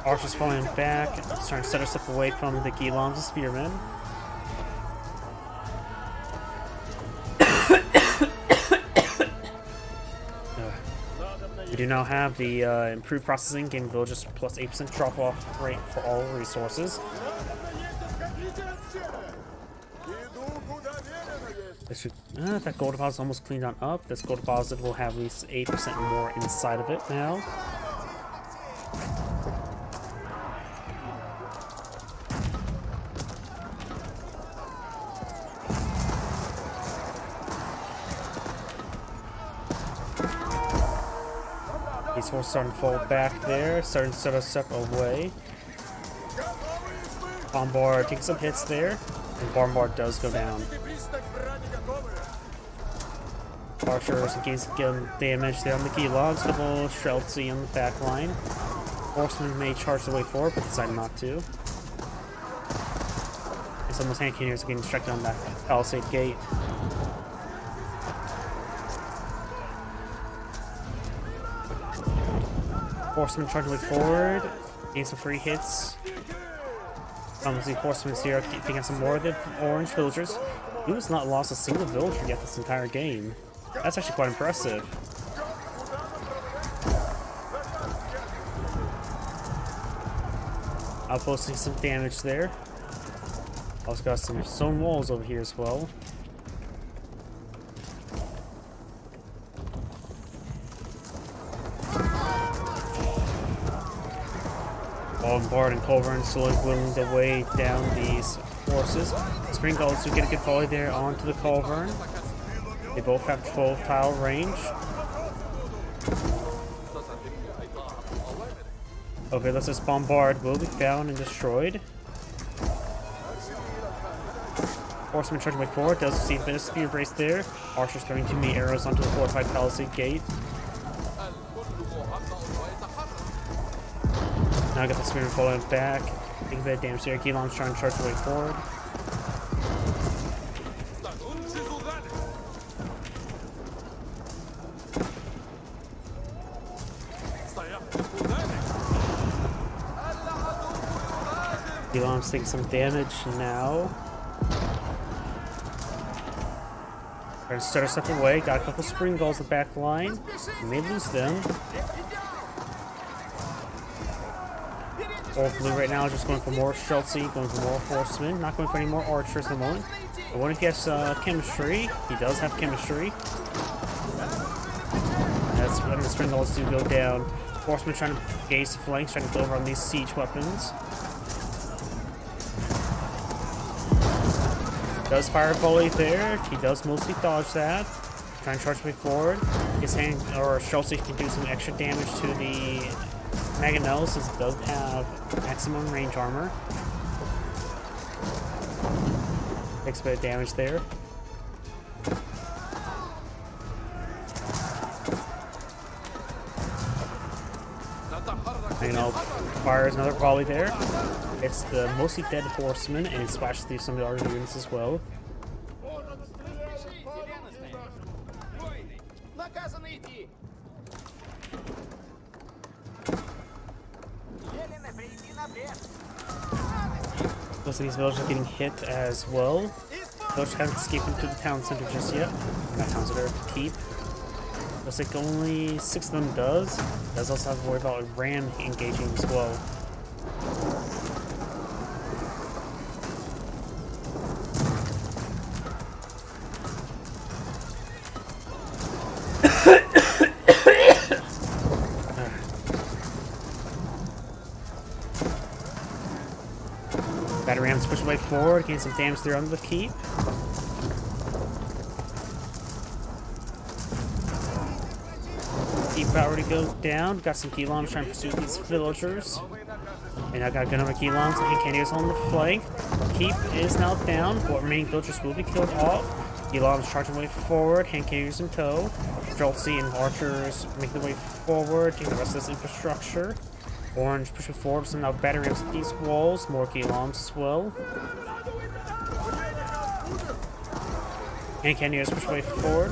Archers falling back, starting to set us up away from the Gilons and Spearmen. We do now have the improved processing, giving villagers plus 8% drop-off rate for all resources. That gold deposit is almost cleaned on up. This gold deposit will have at least 8% more inside of it now. These horses starting to fall back there, starting to set us up away. Bombard taking some hits there, and Bombard does go down. Archers against getting damage there on the Gilons, couple Sheltsy on the back line. Horsemen may charge the way forward, but decide not to. And some of those hand cannoneers are getting distracted on that palisade gate. Horsemen charging way forward, getting some free hits. The horsemen here taking out some more of the orange villagers. He has not lost a single villager yet this entire game. That's actually quite impressive. Outposting some damage there. Also got some stone walls over here as well. Bombard and Culverin slowly whittling their way down these horses. Spring Gulls do get a good volley there onto the Culverin. They both have 12 tile range. Okay, let's just Bombard will be found and destroyed. Horseman charging way forward, does see a bit of spear brace there. Archers throwing too many arrows onto the fortified palisade gate. Now I got the spearman falling back. Taking a bit of damage there. Gilon's trying to charge the way forward. Gilon's taking some damage now. Trying to start us up away. Got a couple spring gulls in the back line. We may lose them. Old Blue right now is just going for more Sheltsy, going for more horsemen, not going for any more archers at the moment. I wonder if he has chemistry. He does have chemistry. That's when the spring gulls do go down. Horsemen trying to gauge the flanks, trying to go over on these siege weapons. Does fire a volley there. He does mostly dodge that. Trying to charge me forward. His hand or Sheltsy can do some extra damage to the Mangonel since it does have maximum range armor. Takes a bit of damage there. Mangonel fires another volley there. It's the mostly dead horseman and it splashes through some of the other units as well. Most of these villagers are getting hit as well. Villagers haven't escaped into the town center just yet. Not town center, keep. Looks like only 6 of them does. Does also have to worry about a ram engaging as well. Battery Ram's push away forward, getting some damage there on the keep. Keep about ready to go down. Got some Keylons trying to pursue these villagers. And I got a good number of Keylons and Candios on the flank. Keep is now down. What remaining villagers will be killed off. Keylons charging way forward, hand carriers in tow. Joltsy and archers make their way forward, taking the rest of this infrastructure. Orange pushing forward, so now battery rams at these walls, more Keylons as well. And Candios push way forward.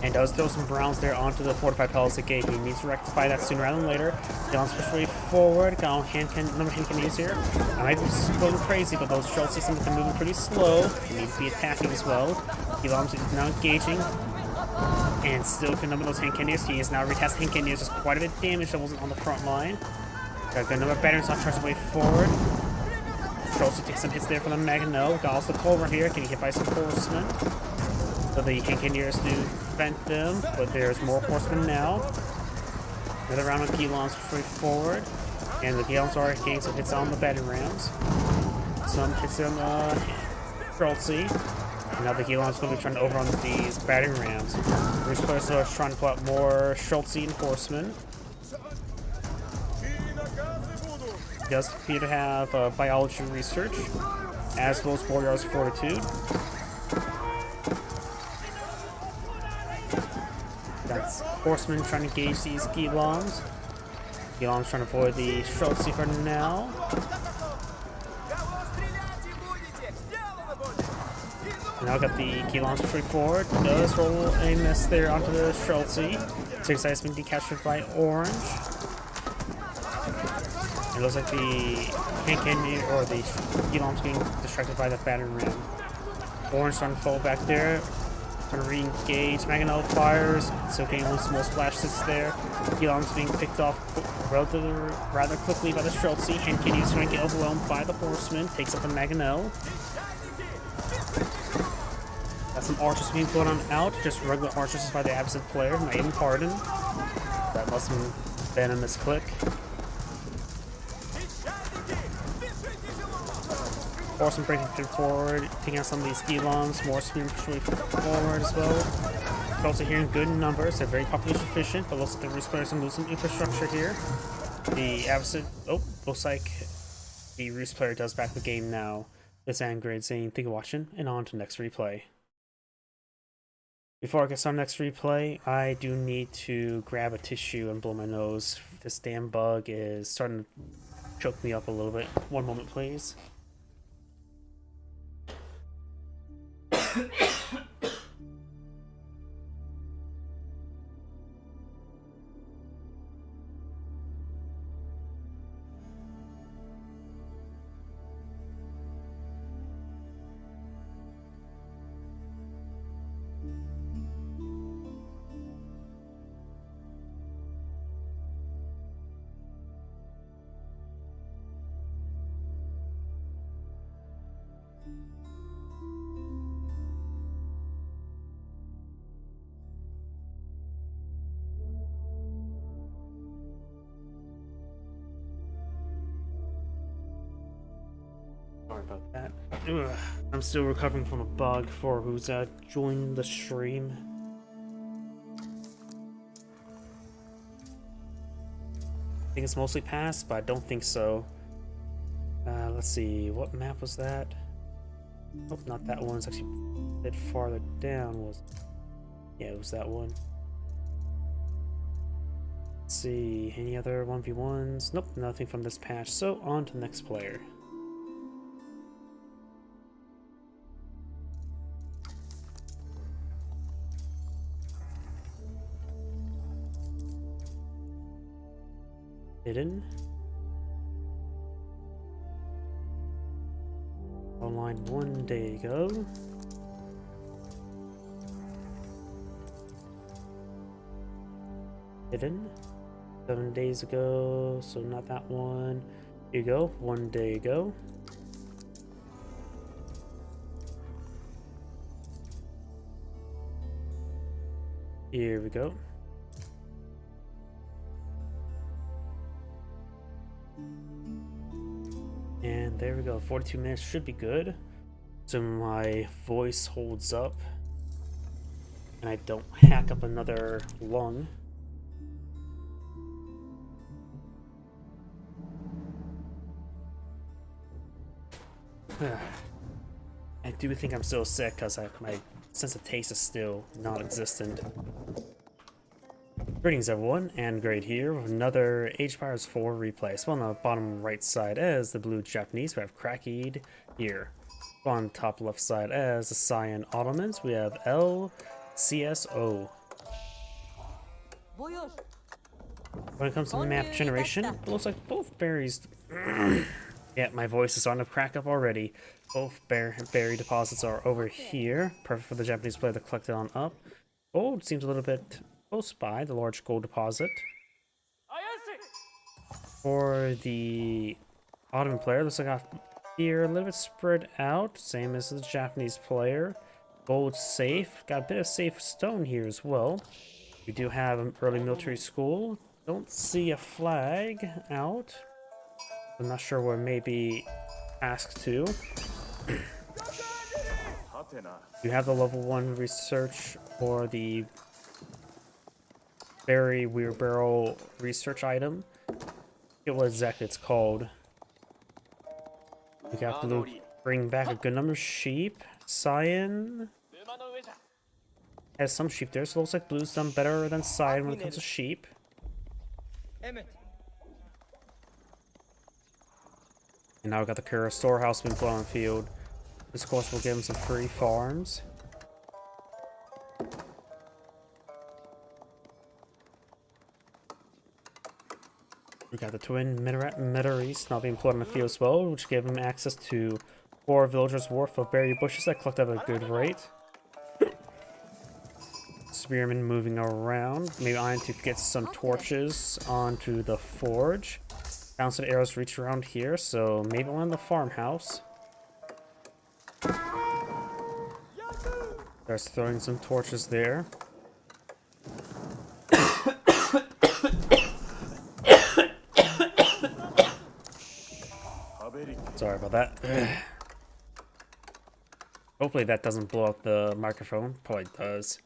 And does throw some Browns there onto the fortified palisade gate. He needs to rectify that sooner rather than later. Keylons push way forward. Got number hand Candios here. I might be going crazy, but those Joltsy seem to be moving pretty slow. They need to be attacking as well. Keylons is now engaging. And still can number those hand Candios. He is now retesting hand Candios. Just quite a bit of damage that wasn't on the front line. Got a good number of batteries on charge way forward. Joltsy takes some hits there from the Magno. Got also Culver here, getting hit by some horsemen. So the hand Candios do prevent them, but there's more horsemen now. Another round of Keylons straight forward. And the Keylons are getting some hits on the battery rams. Some hits on Joltsy. And now the Keylons going to be trying to overrun these battery rams. Bruce players are trying to pull out more Joltsy and horsemen. He does appear to have biology research, as well as Boyar's fortitude. That's horsemen trying to engage these Keylons. Keylons trying to avoid the Joltsy for now. Now got the Keylons straight forward. Does roll a miss there onto the Joltsy. Six Eyes being decaptured by Orange. It looks like the hand candy or the Keylons getting distracted by the battering ram. Orange trying to fall back there. Trying to re-engage. Magano fires. So getting one small splash hits there. Keylons being picked off rather quickly by the Joltsy. Hand candy is going to get overwhelmed by the horseman. Takes up the Magano. Got some archers being put on out, just regular archers by the absent player, not even Pardon. That must have been venomous click. Horseman breaking through forward, taking out some of these Keylons, more speed pushing forward as well. Also here in good numbers, they're very population efficient, but looks like the Roost players are losing infrastructure here. The absent, looks like the Roost player does back the game now. This Angrade saying, thank you for watching, and on to the next replay. Before I get started next replay, I do need to grab a tissue and blow my nose. This damn bug is starting to choke me up a little bit. One moment, please. Sorry about that. Ugh, I'm still recovering from a bug for who's joined the stream. I think it's mostly passed, but I don't think so. Let's see, what map was that? Nope, not that one. It's actually a bit farther down. Yeah, it was that one. Let's see, any other 1v1s? Nope, nothing from this patch. So on to the next player. Hidden. online 1 day ago. Hidden 7 days ago, so not that one. Here you go, 1 day ago. Here we go. And there we go, 42 minutes should be good. So my voice holds up and I don't hack up another lung. I do think I'm still sick because my sense of taste is still non-existent. Greetings everyone, and Great here with another Age of Empires 4 replay. So on the bottom right side as the blue Japanese, we have Cracked here. So on top left side as the Cyan Ottomans, we have LCSO. When it comes to map generation, it looks like both berries... Yeah, my voice is starting to crack up already. Both berry deposits are over here. Perfect for the Japanese player to collect it on up. Gold seems a little bit close by, the large gold deposit. For the Ottoman player, looks like off here, a little bit spread out, same as the Japanese player. Gold safe, got a bit of safe stone here as well. We do have an early military school. Don't see a flag out. I'm not sure what may be asked to. You have the level 1 research for the Berry Wheelbarrow research item. I forget what exactly it's called. We got blue, bring back a good number of sheep. Cyan has some sheep there, so it looks like blue's done better than cyan when it comes to sheep. And now we got the Kura storehouse being put on the field. This course will give him some free farms. We got the twin Meteorites now being put on the field as well, which give him access to 4 villagers worth of berry bushes that collect at a good rate. Spearmen moving around. Maybe I need to get some torches onto the forge. Bouncing arrows reach around here, so maybe one in the farmhouse. Starts throwing some torches there. Sorry about that. Hopefully that doesn't blow out the microphone. Probably does.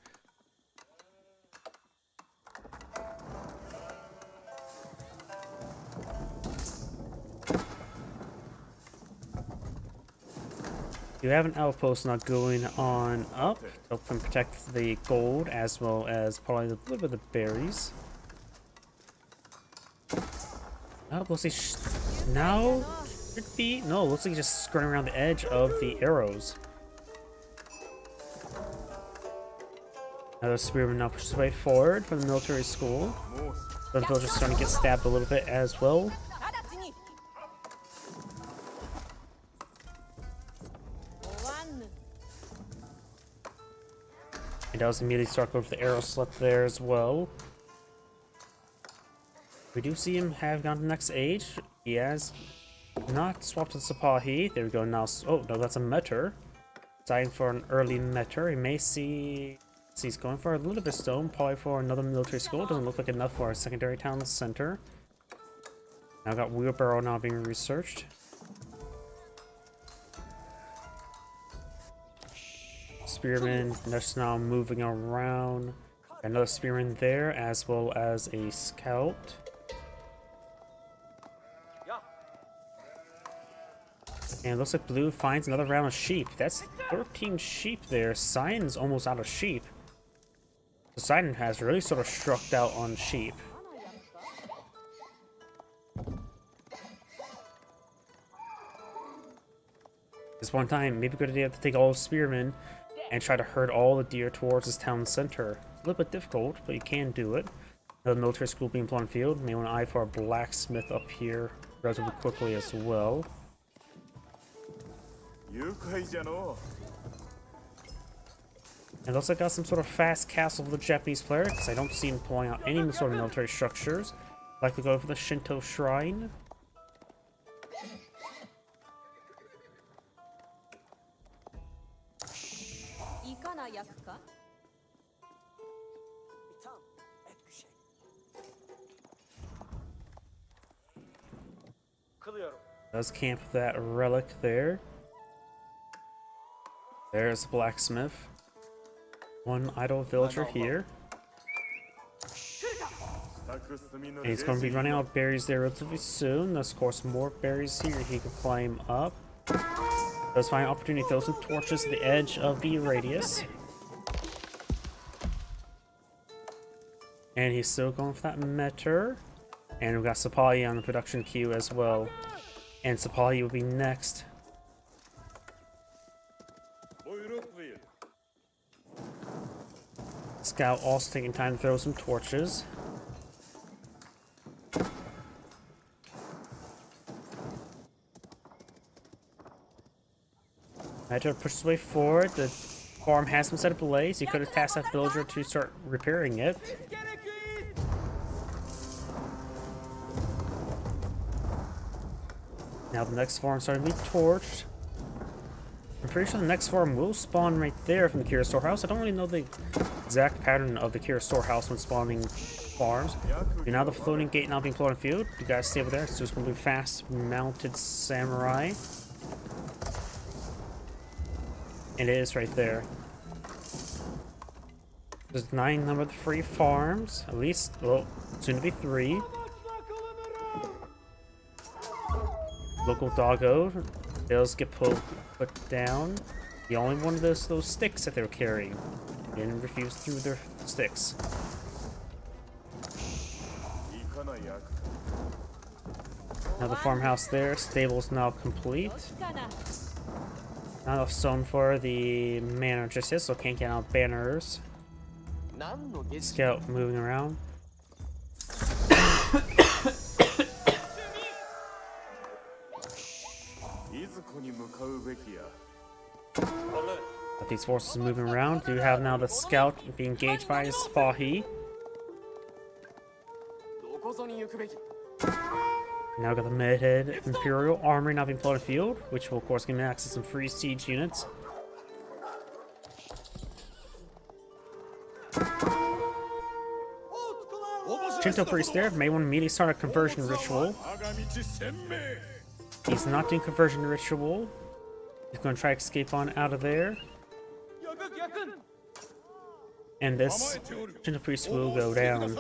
You have an outpost not going on up to help them protect the gold as well as probably a little bit of the berries. Oh, looks like now should be no. Looks like just skirting around the edge of the arrows. Another spearman now pushes way forward from the military school. The villagers starting to get stabbed a little bit as well. He does immediately start going for the arrow slit there as well. We do see him have gone to the next age. He has not swapped to the Sipahi. There we go now. Oh, no, that's a Meter. Dying for an early Meter. He may see he's going for a little bit of stone, probably for another military school. Doesn't look like enough for a secondary town center. Now got Wheelbarrow now being researched. Spearman just now moving around. Another spearman there, as well as a scout. And it looks like blue finds another round of sheep. That's 13 sheep there. Cyan's almost out of sheep. The Cyan has really sort of struck out on sheep. This one time, maybe a good idea to take all the spearmen and try to herd all the deer towards this town center. A little bit difficult, but you can do it. The military school being put on field. May want to eye for a blacksmith up here relatively quickly as well. It looks like I got some sort of fast castle for the Japanese player, because I don't see him pulling out any sort of military structures. I'd like to go for the Shinto Shrine. Does camp that relic there. There's the blacksmith. One idle villager here. And he's going to be running out of berries there relatively soon. There's of course more berries here he can climb up. Does find an opportunity to throw some torches at the edge of the radius. And he's still going for that meter. And we've got Sapali on the production queue as well. And Sapali will be next. Scout also taking time to throw some torches. Meter pushes his way forward. The farm has been set ablaze. He could have tasked that villager to start repairing it. Now the next farm starting to be torched. I'm pretty sure the next farm will spawn right there from the Kira storehouse. I don't really know the exact pattern of the Kira storehouse when spawning farms. Now the floating gate now being floating field. You guys stay over there. It's just going to be fast mounted samurai. And it is right there. There's 9 number of the free farms. At least, well, soon to be 3. Local doggo does get put down. The only one of those sticks that they were carrying didn't refuse through their sticks. Now the farmhouse there, stables now complete. Not enough stone for the manor just yet, so can't get out banners. Scout moving around. But these forces moving around. Do have now the scout being engaged by his Fahi. Now got the Medhead Imperial Armory now being plotted field, which will of course give me access to some free siege units. Shinto priest there may want to immediately start a conversion ritual. He's not doing conversion ritual. He's going to try to escape on out of there. And this Shinto priest will go down.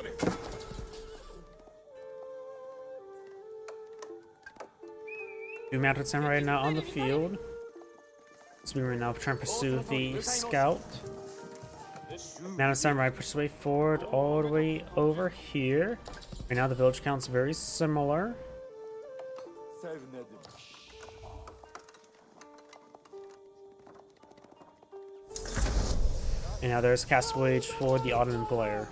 Two mounted samurai now on the field. So we are now trying to pursue the scout. Mounted samurai pushes way forward all the way over here. Right now the village count's very similar. And now there's cast wage for the Ottoman player.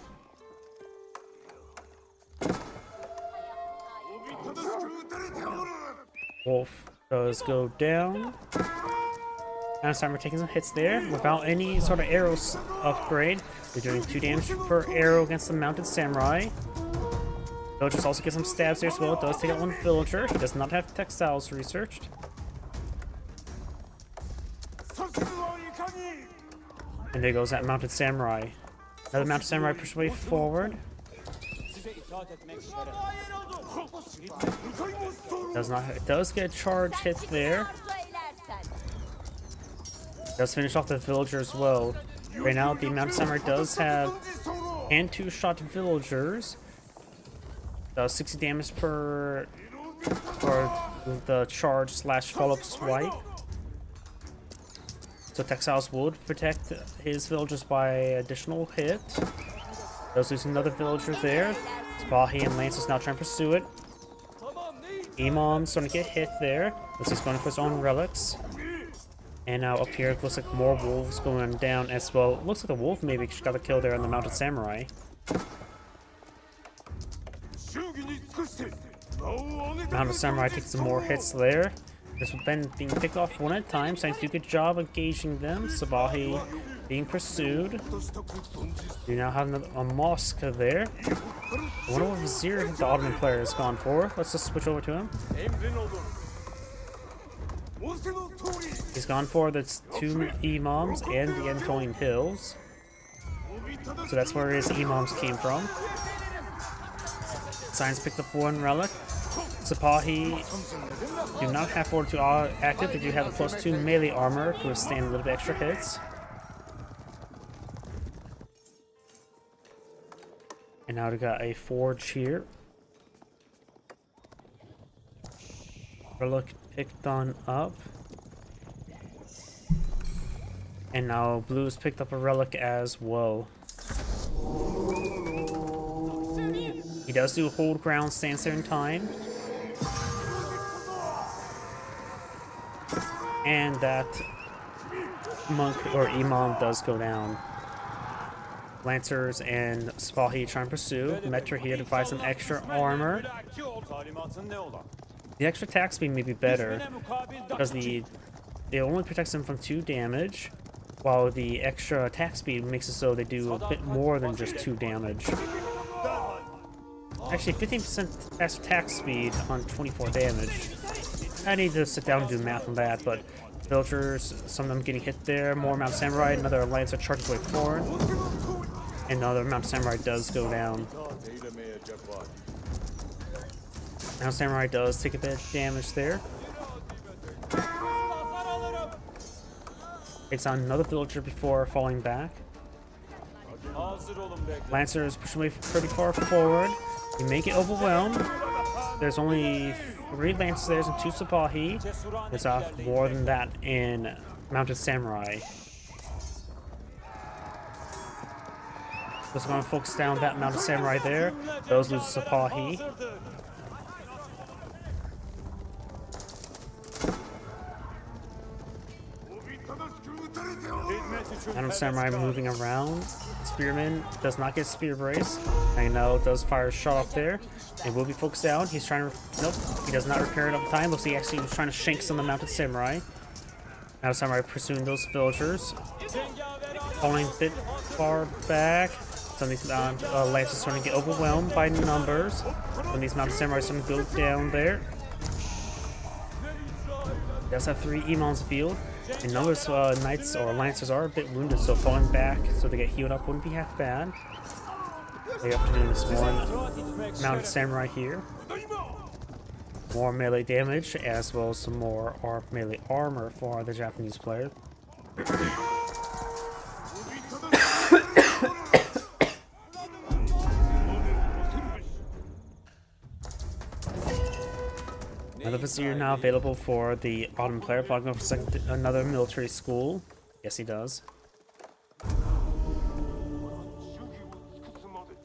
Wolf does go down. Now we're taking some hits there without any sort of arrows upgrade. They're doing 2 damage per arrow against the mounted samurai. Villagers also get some stabs there as well. It does take out 1 villager. He does not have textiles researched. And there goes that mounted samurai. Another mounted samurai pushes way forward. Does get a charge hit there. Does finish off the villager as well. Right now the mounted samurai does have and 2-shot villagers. Does 60 damage per for the charge slash follow-up swipe. So textiles would protect his villagers by additional hit. Does lose another villager there. Fahi and Lance is now trying to pursue it. Imam's going to get hit there. This is going for his own relics. And now up here it looks like more wolves going down as well. It looks like a wolf maybe got a kill there on the mounted samurai. Mounted samurai takes some more hits there. This has been being picked off one at a time. Saints do a good job engaging them. Sabahi being pursued. You now have a mosque there. I wonder what Vizier the Ottoman player has gone for. Let's just switch over to him. He's gone for the two Imams and the Anatolian Hills. So that's where his Imams came from. Science picked up one relic. Sipahi do not have Fortitude active. They do have a +2 melee armor to withstand a little bit extra hits. And now we got a Forge here. Relic picked on up. And now Blue's picked up a relic as well. He does do hold ground, stands there in time. And that monk or imam does go down. Lancers and Sipahi try and pursue. Metra here to provide some extra armor. The extra attack speed may be better because it only protects them from 2 damage, while the extra attack speed makes it so they do a bit more than just 2 damage. Actually, 15% faster attack speed on 24 damage. I need to sit down and do math on that, but villagers, some of them getting hit there. More Mount Samurai, another Lancer charges way forward. Another Mount Samurai does go down. Mount Samurai does take a bit of damage there. Takes on another villager before falling back. Lancer is pushing away pretty far forward. You may get overwhelmed. There's only 3 Lancers there and 2 Sipahi. There's more than that in Mounted Samurai. Just going to focus down that Mounted Samurai there. Those lose Sipahi. Mounted Samurai moving around. Spearman does not get spear brace. I know does fire a shot off there. And will be focused down. He's trying to. Nope, he does not repair it on time. Looks like he actually was trying to shank some of the Mounted Samurai. Mounted Samurai pursuing those villagers. Falling a bit far back. Some of these Lancers starting to get overwhelmed by numbers. Some of these Mounted Samurai are starting to go down there. He does have 3 Imams field. And none of his Knights or Lancers are a bit wounded, so falling back so they get healed up wouldn't be half bad. They have to do this one Mounted Samurai here. More melee damage, as well as some more melee armor for the Japanese player. Another Vizier now available for the Ottoman player. Probably going to select another military school. Yes, he does.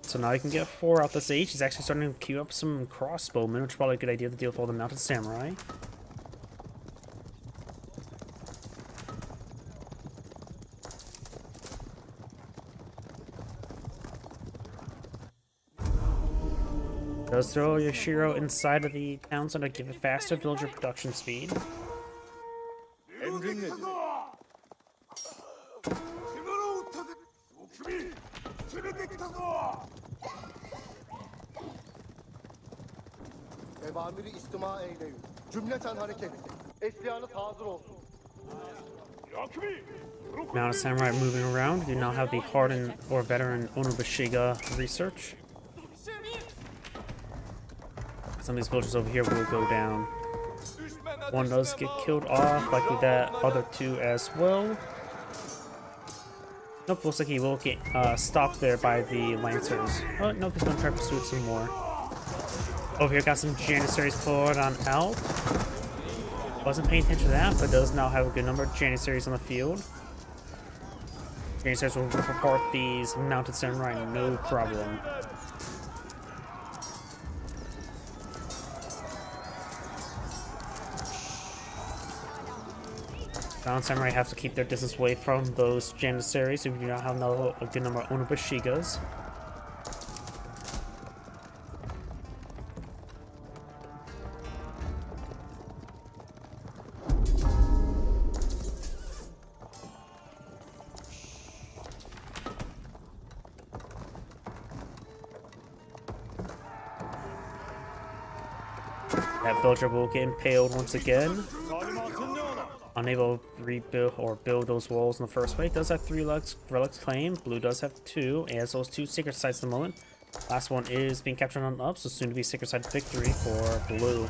So now he can get 4 out this age. He's actually starting to queue up some crossbowmen, which is probably a good idea to deal with all the Mounted Samurai. Does throw Yashiro inside of the town so to give it faster villager production speed. Evamiri istima eyleyin. Cümleten hareket. Esliyanız hazır olsun. Mounted Samurai moving around. Do now have the hardened or veteran Onobushiga research. Some of these villagers over here will go down. One does get killed off, likely that other 2 as well. Nope, looks like he will get stopped there by the Lancers. Oh, nope, he's going to try to pursue it some more. Over here, got some Janissaries pulled on out. Wasn't paying attention to that, but does now have a good number of Janissaries on the field. Janissaries will rip apart these Mounted Samurai, no problem. Mounted Samurai have to keep their distance away from those Janissaries, so we do not have a good number of Onobushigas. villager will get impaled once again. Unable to rebuild or build those walls in the first way. Does have 3 relics claimed. Blue does have 2. It has those 2 sacred sites at the moment. Last one is being captured on up, so soon to be sacred site victory for Blue.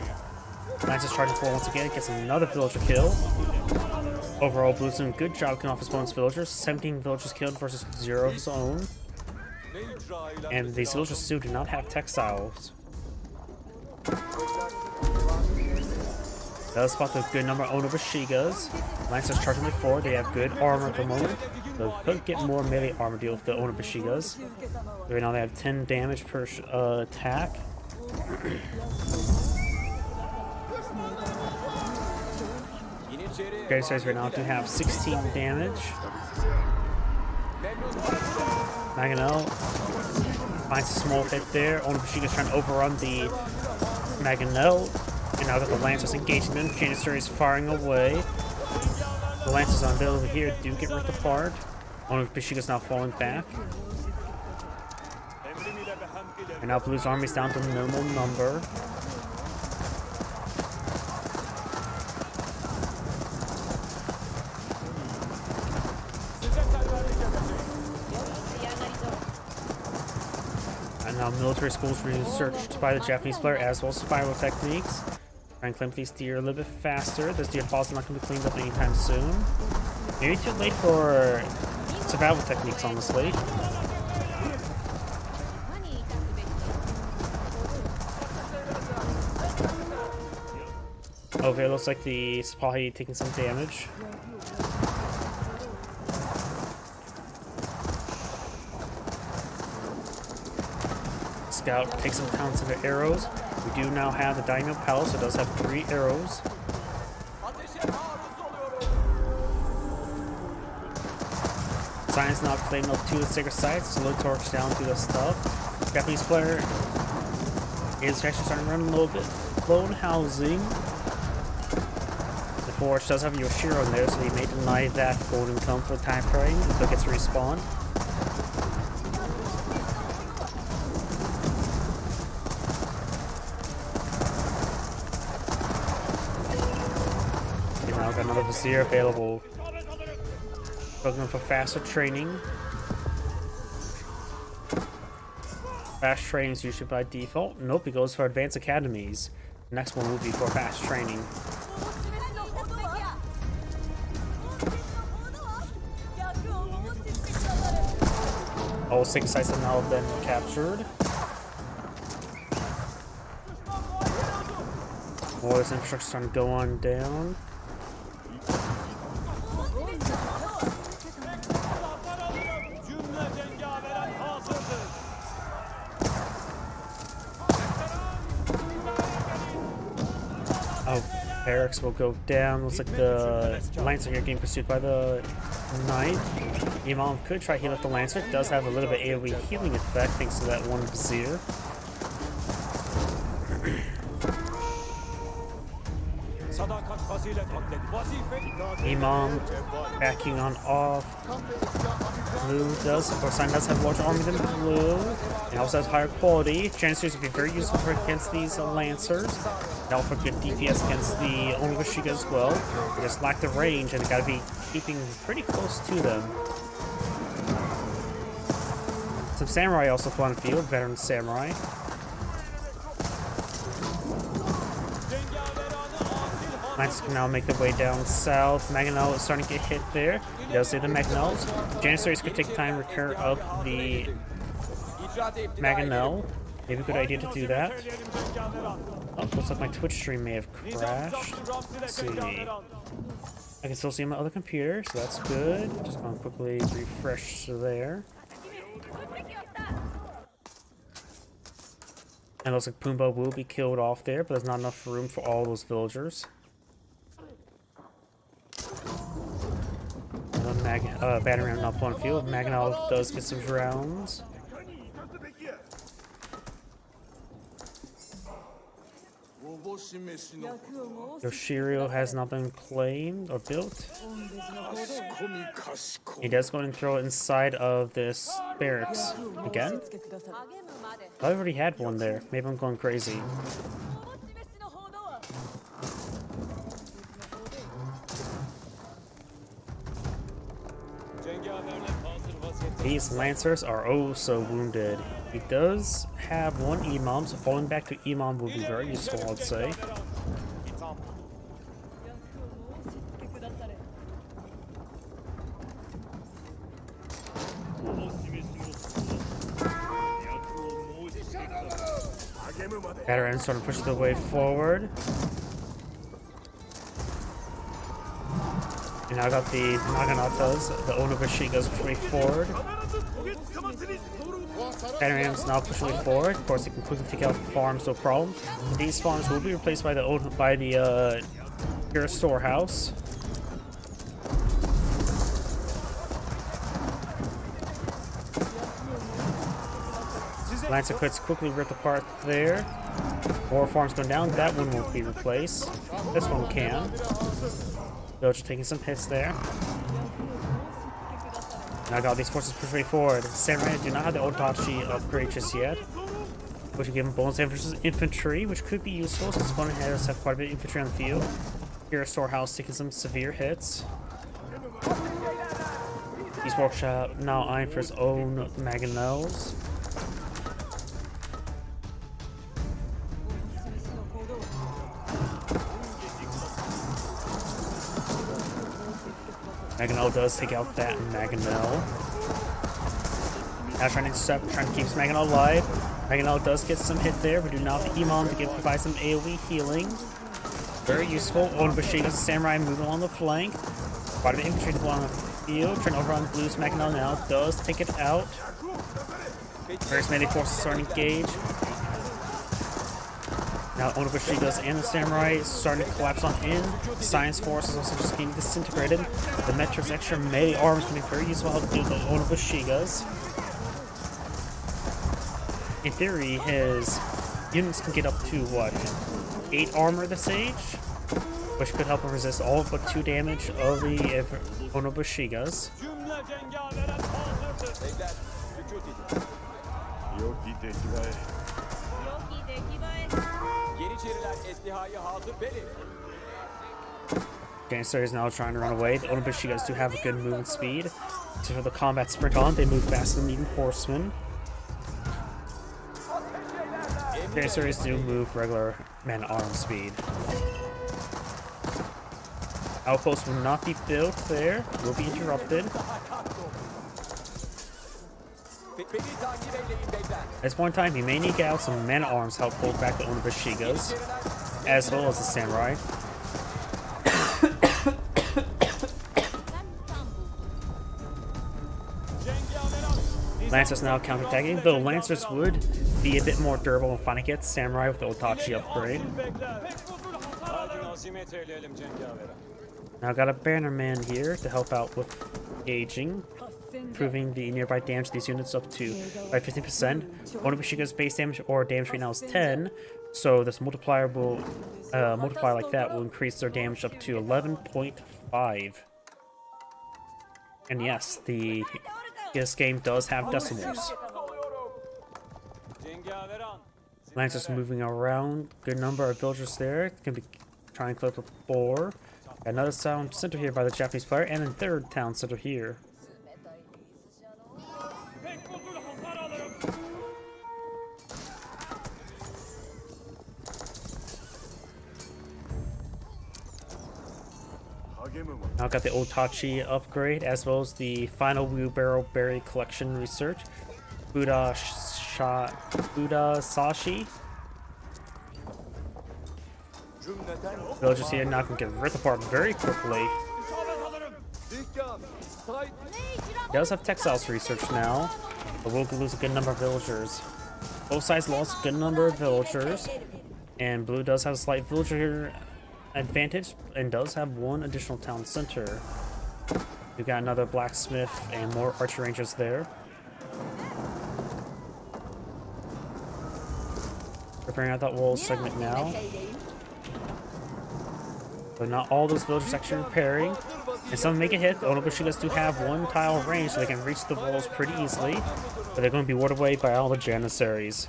Lance is charging forward once again, gets another villager kill. Overall, Blue's doing a good job killing off his opponent's villagers. 17 villagers killed versus 0 of his own. And these villagers still do not have textiles. Does spot the good number of Onobushigas. Lancers charging with 4. They have good armor at the moment. They could get more melee armor deal with the Onobushigas. Right now they have 10 damage per attack. Janissaries right now do have 16 damage. Mangonel finds a small hit there. Onobushiga's trying to overrun the Mangonel. And now that the Lancers engaging them, Janissaries firing away. The Lancers on the over here do get ripped apart. Onobushiga's now falling back. And now Blue's army's down to minimal number. And now military schools researched by the Japanese player as well as survival techniques. Try and climb these deer a little bit faster. This deer falls not going to be cleaned up anytime soon. Maybe too late for survival techniques, honestly. Okay, it looks like the Sipahi taking some damage. Scout takes some pounds of the arrows. We do now have the Daimyo Palace, so it does have 3 arrows. Science not claiming up 2 of the sacred sites, so low torch down through the stuff. Japanese player is actually starting to run a little bit low in housing. The forge does have Yoshiro in there, so he may deny that golden come for the time frame until it gets respawned. Got another Vizier available. Looking for faster training. Fast training is usually by default. Nope, it goes for advanced academies. The next one will be for fast training. All 6 sites have now been captured. More of this infrastructure is starting to go on down. Barracks will go down. Looks like the Lancer here getting pursued by the Knight. Imam could try to heal up the Lancer. It does have a little bit AoE healing effect thanks to that one Vizier. Imam backing on off. Blue does, of course, does have larger army than Blue. It also has higher quality. Janissaries would be very useful for against these Lancers. They offer good DPS against the Onobushiga as well. They just lack the range and they gotta be keeping pretty close to them. Some Samurai also put on the field, veteran Samurai. Lancers can now make their way down south. Mangonel is starting to get hit there. He does say the Mangonels. Janissaries could take time to recur up the Mangonel. Maybe a good idea to do that. Oh, looks like my Twitch stream may have crashed. Let's see. I can still see my other computer, so that's good. Just gonna quickly refresh to there. And it looks like Pumbaa will be killed off there, but there's not enough room for all those villagers. Battery ram not on field. Mangonel does get some rounds. Yoshiro has not been claimed or built. He does go and throw it inside of this barracks. Again? I already had one there. Maybe I'm going crazy. These Lancers are oh so wounded. He does have one Imam, so falling back to Imam would be very useful, I'd say. Veterans starting to push their way forward. And I got the Naganatas, the Onobushigas pushing forward. Veterans now pushing forward. Of course, they can quickly take out farms, no problem. These farms will be replaced by the Pure Storehouse. Lancer Quits quickly ripped apart there. More farms going down. That one won't be replaced. This one can. Villager taking some hits there. Now got these forces pushing forward. Samurai do not have the Otachi upgrade just yet, which will give them bonus infantry, which could be useful since opponent headers have quite a bit of infantry on the field. Here, Storehouse taking some severe hits. East Workshop now eyeing for his own Mangonels. Mangonel does take out that Mangonel. Now trying to intercept, trying to keep his Mangonel alive. Mangonel does get some hit there, but do not have Imam to provide some AoE healing. Very useful. Onobushiga's Samurai moving along the flank. Quite a bit of infantry to go on the field. Trying to overrun Blue's Mangonel now. Does take it out. Various melee forces starting to engage. Now Onobushigas and the Samurai starting to collapse on in. The Science Force is also just getting disintegrated. The Metro's extra melee arms can be very useful to help deal with the Onobushigas. In theory, his units can get up to, what, 8 armor this age? Which could help him resist all but 2 damage of the Onobushigas. Gangster is now trying to run away. The Onobushigas do have a good movement speed. So for the combat sprint on, they move faster than even horsemen. Gangsters do move regular man-arm speed. Outposts will not be built there. Will be interrupted. At this point in time, he may need to get out some man-arms to help hold back the Onobushigas, as well as the Samurai. Lancers now counterattacking, though Lancers would be a bit more durable when finally get Samurai with the Otachi upgrade. Now got a Bannerman here to help out with gauging, improving the nearby damage to these units up to by 50%. Onobushiga's base damage or damage right now is 10, so this multiplier will multiply like that will increase their damage up to 11.5. And yes, this game does have decimals. Lancers moving around, good number of villagers there. Can be trying to clip up 4. Another town center here by the Japanese player, and a third town center here. Now got the Otachi upgrade, as well as the final wheelbarrow berry collection research. Buddha Sashi. Villagers here now can get ripped apart very quickly. He does have textiles research now, but will lose a good number of villagers. Both sides lost a good number of villagers, and Blue does have a slight villager advantage and does have one additional town center. We've got another blacksmith and more archer rangers there. Preparing out that wall segment now. But not all those villagers actually repairing. And some make a hit. The Onobushigas do have one tile range, so they can reach the walls pretty easily. But they're going to be warded away by all the Janissaries.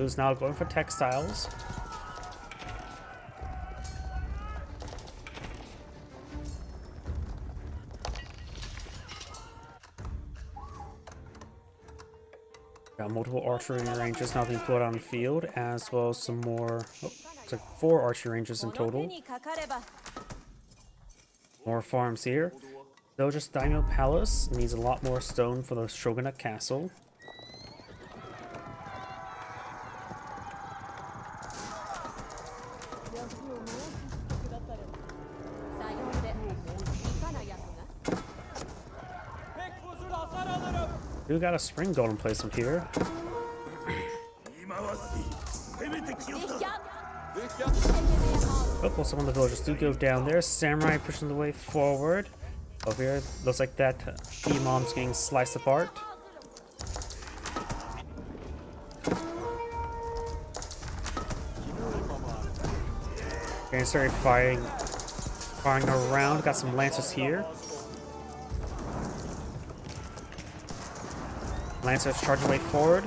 Blue's now going for textiles. Got multiple archery ranges now being put on the field, as well as some more. Oh, it's like 4 archery ranges in この手 total. にかかれば More farms here. Doja's Daimyo Palace needs a lot more stone for the Shogunate Castle. さようでいかな役が We got a spring golem placement here. デヒャ Oh, well, some of the villagers do go down there. Samurai pushing the way forward. Over here, looks like that Imam's getting sliced apart. And started firing around. Got some lancers here. Lancers charging way forward.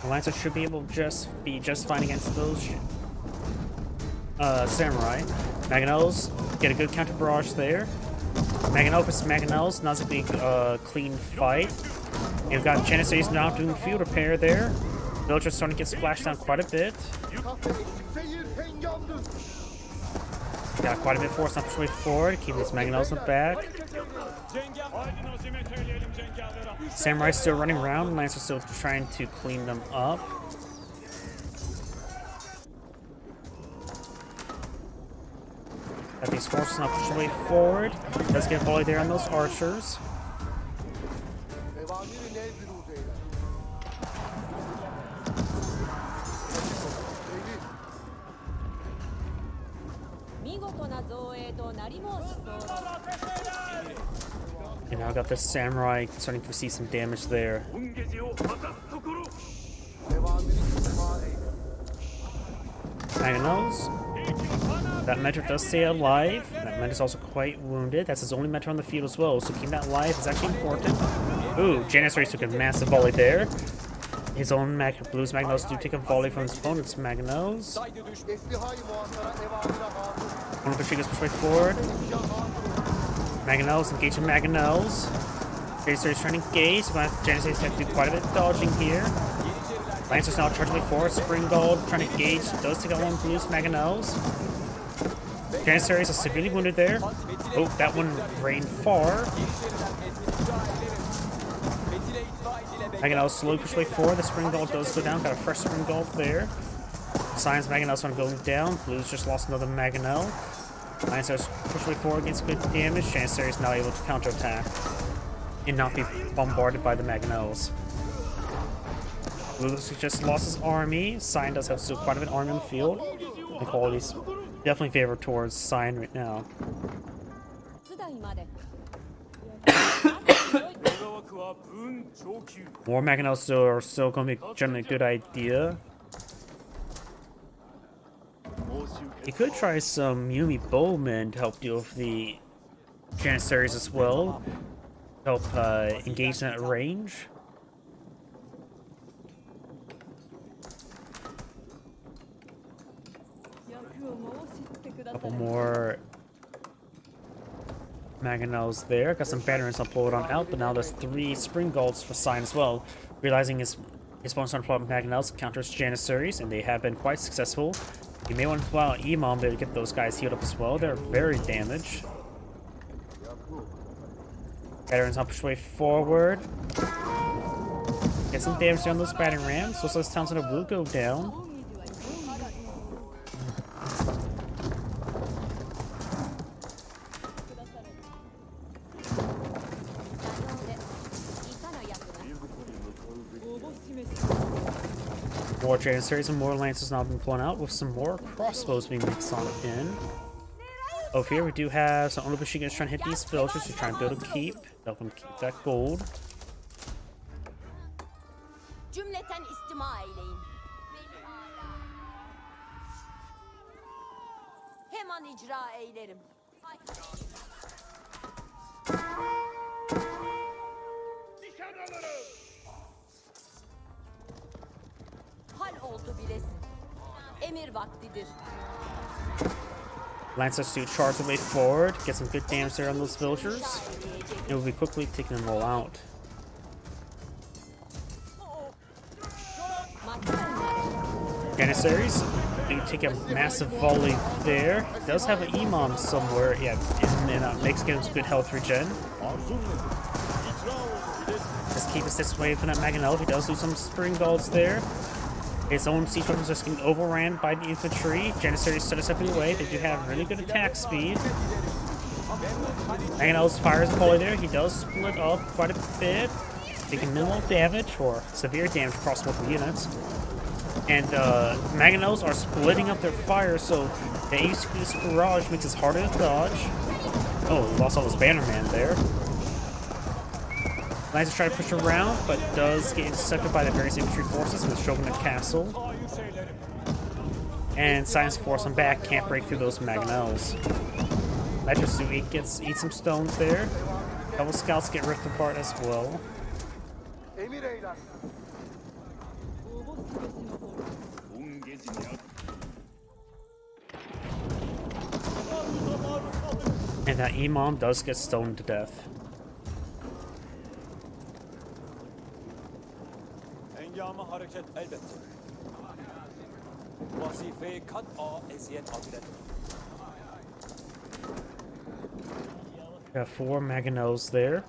The lancers should be able to be just fine against those samurai. Mangonels get a good counter barrage there. Mangonel versus Mangonels, not a big clean fight. You've got Janissaries now doing field repair there. Villagers starting to get splashed down quite a bit. Kafe seyir hengamdır. Got quite a bit force on push way forward, keeping these Mangonels in the back. Samurai still running around, Lancers still trying to clean them up. Got these forces now pushing way forward. Does get volley there on those archers. Evamiri nezdir uzeyler. Eylül. 見事な造営となり申し候 You now got the samurai starting to see some damage there. Evamiri istima eyle. Mangonels. That mentor does stay alive. That mentor's also quite wounded. That's his only mentor on the field as well, so keeping that alive is actually important. Ooh, Janissaries took a massive volley there. His own Blues Mangonels do take a volley from his opponent's Mangonels. Eslihayı muhasara evamire hazır. One of the Shigas push way forward. Eşya hazır. Mangonels engaging Mangonels. Janissaries trying to engage. Janissaries have to do quite a bit of dodging here. Lancers now charging way forward. Spring Gold trying to engage. Does take out one Blues Mangonels. Janissaries are severely wounded there. Oh, that one rained far. Mangonels slowly push way forward. The Spring Gold does go down. Got a fresh Spring Gold there. Signs Mangonels are going down. Blues just lost another Mangonel. Lancers push way forward against good damage. Janissaries now able to counterattack and not be bombarded by the Mangonels. Blues just lost his army. Sign does have still quite a bit of army on the field. The quality's definitely favored towards Sign right now. 津台まで More Mangonels are still going to be generally a good idea. You could try some Yumi Bowmen to help deal with the Janissaries as well. Help engage in that range. Couple more Mangonels there. Got some Bannerins I'll pull it on out, but now there's 3 Spring Golds for Sign as well. Realizing his opponent's on plot with Mangonels counters Janissaries, and they have been quite successful. You may want to pull out Imam to get those guys healed up as well. They're very damaged. Bannerins I'll push way forward. Get some damage on those battering rams. Looks like this Townsend will go down. More Janissaries and more Lancers now being blown out, with some more crossbows being mixed on in. Over here we do have some Onobushigas trying to hit these villagers to try and build a keep. Help them keep that gold. cümleten istima eyleyin. Hemen icra eylerim. Lancer to charge the way forward, get some good damage there on those villagers, and we'll be quickly taking them all out. Janissaries, do take a massive volley there. He does have an Imam somewhere, yeah, and makes getting some good health regen. Just keep us this way from that Mangonel. He does lose some Spring Guards there. His own siege weapons are just getting overran by the infantry. Janissaries set us up anyway. They do have really good attack speed. Mangonel's fires a volley there. He does split up quite a bit, taking minimal damage or severe damage across multiple units. And Mangonels are splitting up their fire, so the HQ's barrage makes it harder to dodge. Oh, lost all his Bannerman there. Lancer try to push around, but does get intercepted by the various infantry forces with Shogunate Castle. And Science force him back, can't break through those Mangonels. Lancer eat some stones there. Couple scouts get ripped apart as well. Emir eyler. And that Imam does get stoned to death. Hengama hareket elbette. Vazife kat'a eziyet abilet. Got 4 Mangonels there.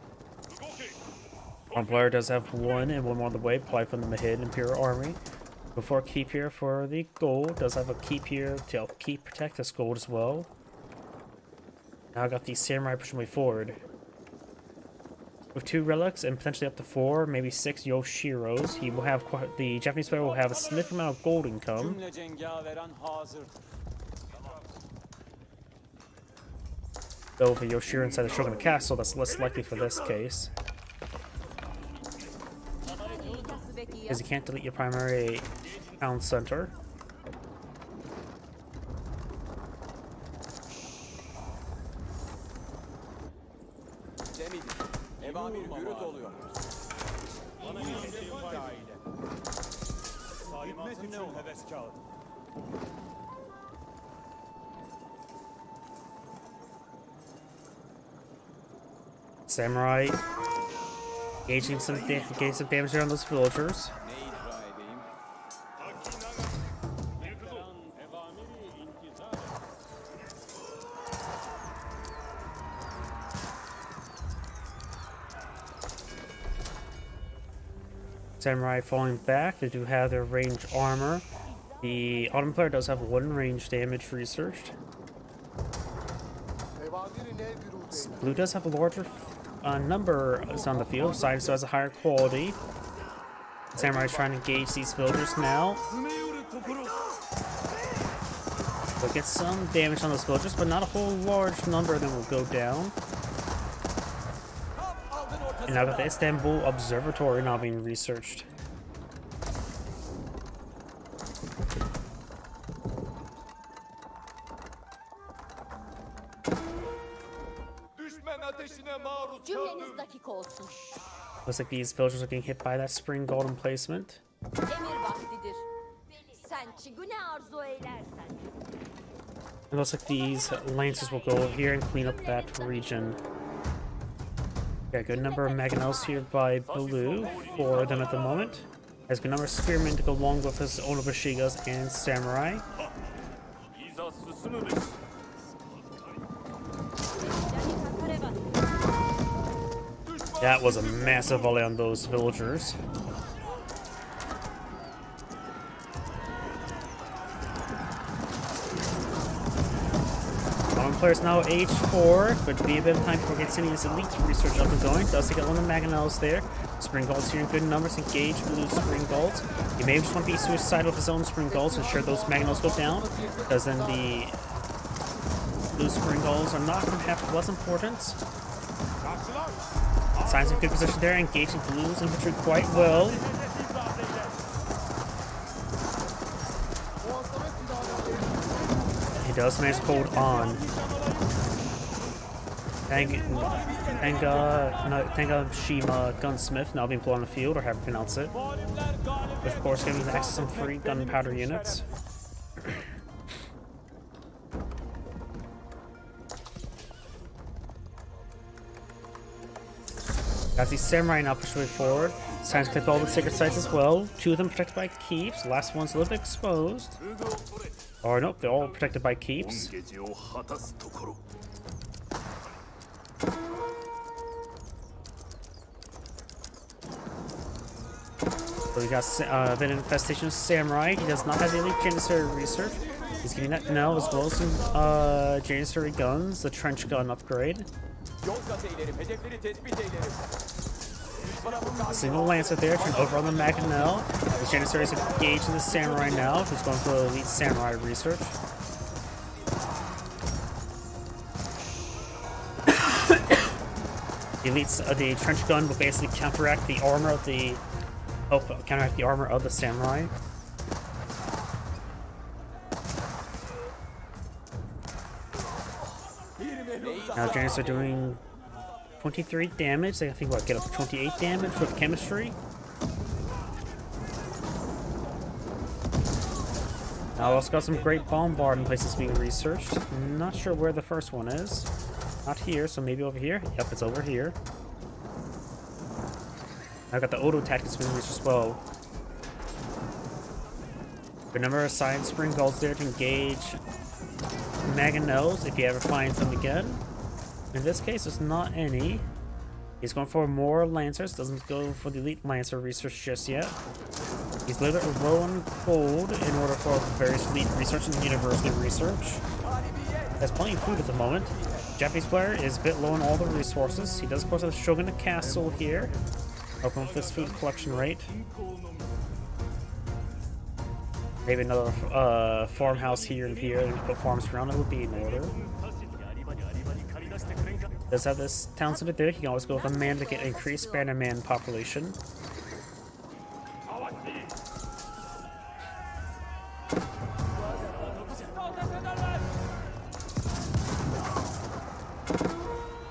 Our player does have one and one more on the way, probably from the Mahid Imperial Army. Before keep here for the gold, does have a keep here to help keep protect this gold as well. Now I got the samurai pushing way forward. With 2 relics and potentially up to 4, maybe 6 Yoshiros, he will have the Japanese player will have a significant amount of gold income. Cümle cengaveran hazır. Though with a Yoshiro inside the Shogunate Castle, that's less likely for this case. Because you can't delete your primary town center. Demedim. Evamir gürültü oluyor. Hikmet için heveskar. Samurai getting some damage there on those villagers. Ne icra edeyim? Samurai falling back. They do have their ranged armor. The Ottoman player does have 1 range damage researched. Evamiri ne gürültü. Blue does have a larger number on the field. Side still has a higher quality. Samurai is trying to engage these villagers now. We'll get some damage on those villagers, but not a whole large number of them will go down. And now got the Istanbul Observatory now being researched. Düşman ateşine maruz Cümleniz dakika olsun. Looks like these villagers are getting hit by that spring golden placement. Emir vaktidir. Sen çigune arzu eylersen. It looks like these lancers will go here and clean up that region. Got a good number of Mangonels here by Blue, 4 of them at the moment. Has a good number of spearmen to go along with his Onobushigas and Samurai. That was a massive volley on those villagers. Players now age 4, but be a bit of time before getting his elite research up and going. Does he get one of the Mangonels there? Spring Gulds here in good numbers. Engage Blue Spring Gulds. He may just want to be suicidal with his own Spring Gulds and ensure those Mangonels go down, because then the Blue Spring Gulds are not going to have less importance. Signs of good position there, engaging Blue's infantry quite well. He does manage to hold on. Shima Gunsmith now being pulled on the field, or however you pronounce it. Which of course giving access to some free gunpowder units. Got these samurai now push way forward. It's time to clip all the sacred sites as well. 2 of them protected by keeps. The last one's a little bit exposed. Or nope, they're all protected by keeps. So we got a bit of infestation of samurai. He does not have any Janissary research. He's getting that now as well as some Janissary guns, the trench gun upgrade. Yol kat edelim. Hedefleri tespit edelim. Düşmana mukavemet. Single Lancer there, turn over on the Maganel. The Janissary is engaged in the Samurai now, who's going for elite Samurai research. The trench gun will basically counteract the armor of the Samurai. Now Janus are doing 23 damage. They think what, get up to 28 damage with chemistry. Now also got some great bombard in places being researched. Not sure where the first one is. Not here, so maybe over here. Yep, it's over here. I've got the Odo tactics being researched as well. The number of science spring golds there to engage Mangonels if he ever finds them again. In this case, there's not any. He's going for more Lancers. Doesn't go for the Elite Lancer research just yet. He's a little bit low on gold in order for various Elite research and University research. Has plenty of food at the moment. Japanese player is a bit low on all the resources. He does, of course, have Shogun Castle here. Helping with this food collection rate. Maybe another farmhouse here and here, and put farms around it would be in order. Does have this town center there. You can always go with a man to get increased Bannerman population.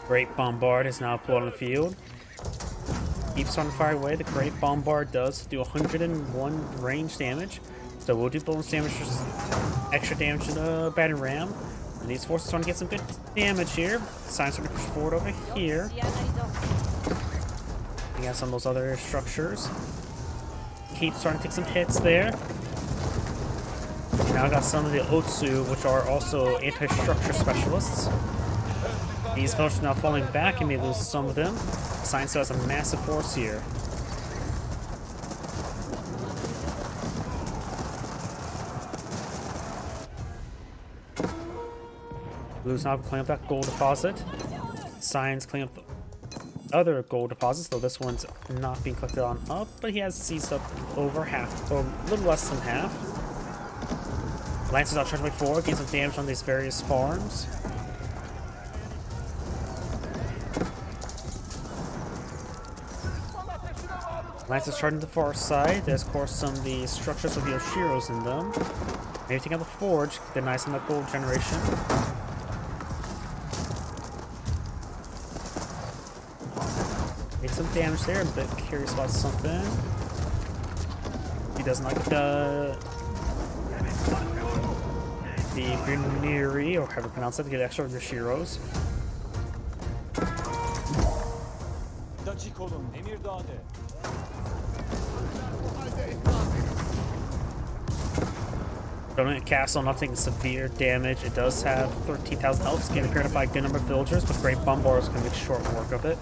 Great Bombard is now put on the field. Keeps on fire away. The Great Bombard does do 101 range damage. So we'll do bonus damage, just extra damage to the batter ram. And these forces are trying to get some good damage here. Science are going to push forward over here. We got some of those other structures. Keep starting to take some hits there. Now I got some of the Otsu, which are also anti-structure specialists. These folks are now falling back and may lose some of them. Science has a massive force here. Blue's now cleaning up that gold deposit. Science cleaning up the other gold deposits, though this one's not being collected on up, but he has seized up over half, or a little less than half. Lance is out charging by 4, getting some damage on these various farms. Lance is charging to the far side. There's, of course, some of the structures of the Oshiros in them. Maybe take out the forge, get nice on that gold generation. Make some damage there. I'm a bit curious about something. He doesn't like the Gruniri, or however you pronounce it, to get extra Yoshiros. Dominant Castle not taking severe damage. It does have 13,000 health. It's getting cleared up by a good number of villagers, but Great Bombard is going to make short work of it.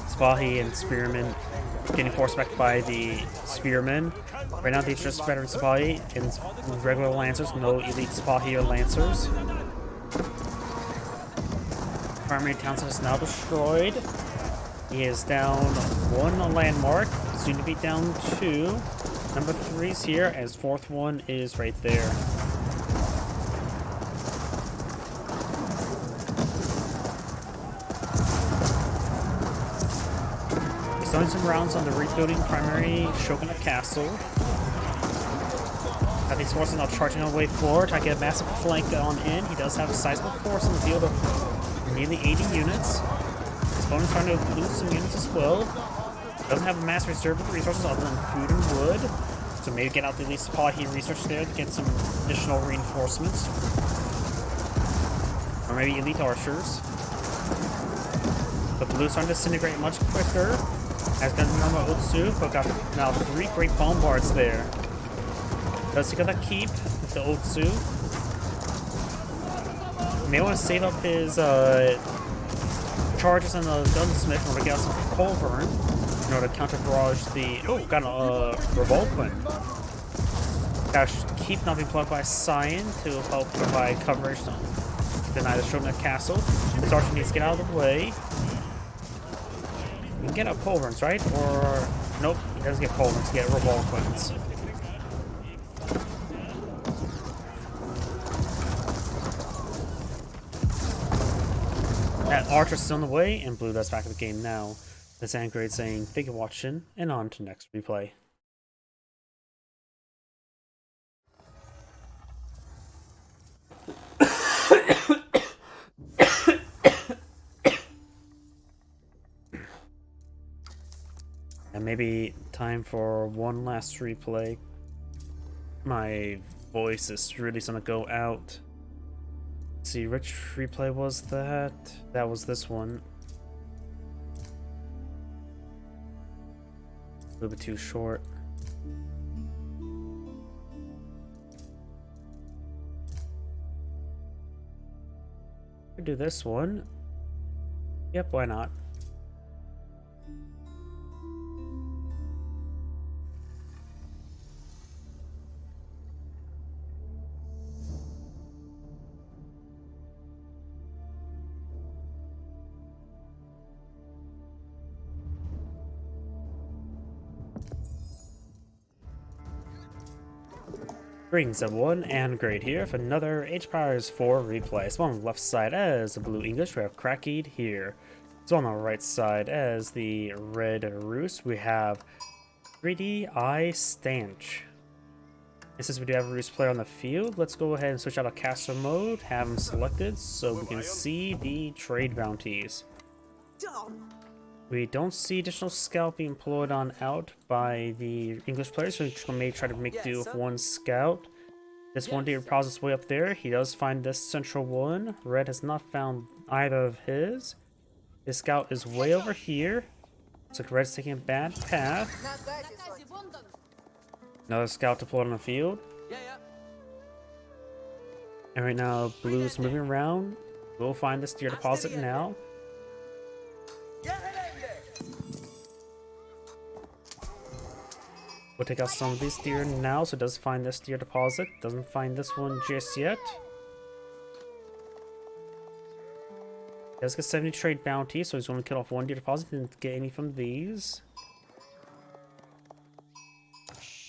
Spahi and Spearmen getting forced back by the Spearmen. Right now, these are just veteran Spahi and regular Lancers, no elite Spahi or Lancers. Primary town center is now destroyed. He is down 1 on landmark, soon to be down 2. Number 3's here, as 4th one is right there. He's throwing some rounds on the rebuilding primary Shogunate Castle. Got these forces now charging on the way forward, trying to get a massive flank on in. He does have a sizable force in the field of nearly 80 units. His opponent's trying to lose some units as well. Doesn't have a mass reserve of resources other than food and wood. So maybe get out at least polyhedron research there to get some additional reinforcements. Or maybe elite archers. But blue's starting to disintegrate much quicker. As gonna remember Otsu, but got now 3 great bombards there. Does he gonna keep the Otsu? May want to save up his charges on the gunsmith in order to get out some culverin in order to counter barrage the. Oh, got a revoltman. Gotta keep not being plugged by Cyan to help provide coverage to deny the Shogunate Castle. This archer needs to get out of the way. You can get up culverins, right? Or nope, he doesn't get culverins, he get revoltmans. That archer's still in the way, and blue that's back in the game now. This Angrade saying thank you for watching, and on to next replay. And maybe time for one last replay. My voice is really gonna go out. Let's see, which replay was that? That was this one. A little bit too short. Could do this one. Yep, why not? Greetings everyone, and Great here for another H-Powers 4 replay. So on the left side as the blue English, we have Cracked here. So on the right side as the red Roos, we have 3D Eye Stanch. And since we do have a Roos player on the field, let's go ahead and switch out of caster mode, have him selected so we can see the trade bounties. We don't see additional scout being employed on out by the English players, so we may try to make do with one scout. This one deer deposits way up there. He does find this central one. Red has not found either of his. His scout is way over here. Looks like Red's taking a bad path. Another scout deployed on the field. And right now, Blue's moving around. We'll find this deer deposit now. We'll take out some of these deer now, so it does find this deer deposit. Doesn't find this one just yet. Does get 70 trade bounty, so he's going to kill off one deer deposit. Didn't get any from these.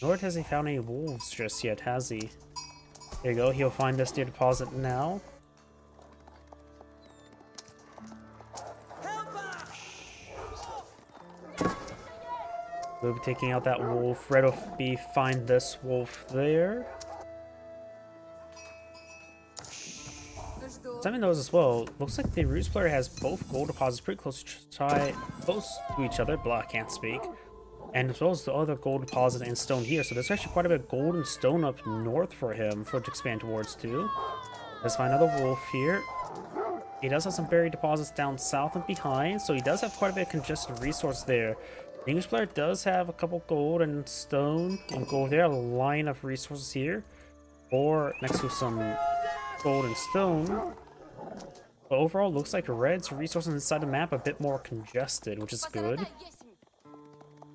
Nor has he found any wolves just yet, has he? There you go, he'll find this deer deposit now. We'll be taking out that wolf. Red will be find this wolf there. Simon knows as well. Looks like the Roos player has both gold deposits pretty close to each other. Blah, I can't speak. And as well as the other gold deposit and stone here. So there's actually quite a bit of gold and stone up north for him to expand towards too. Let's find another wolf here. He does have some buried deposits down south and behind, so he does have quite a bit of congested resource there. The English player does have a couple gold and stone and gold there, a line of resources here, or next to some gold and stone. But overall, looks like Red's resources inside the map a bit more congested, which is good.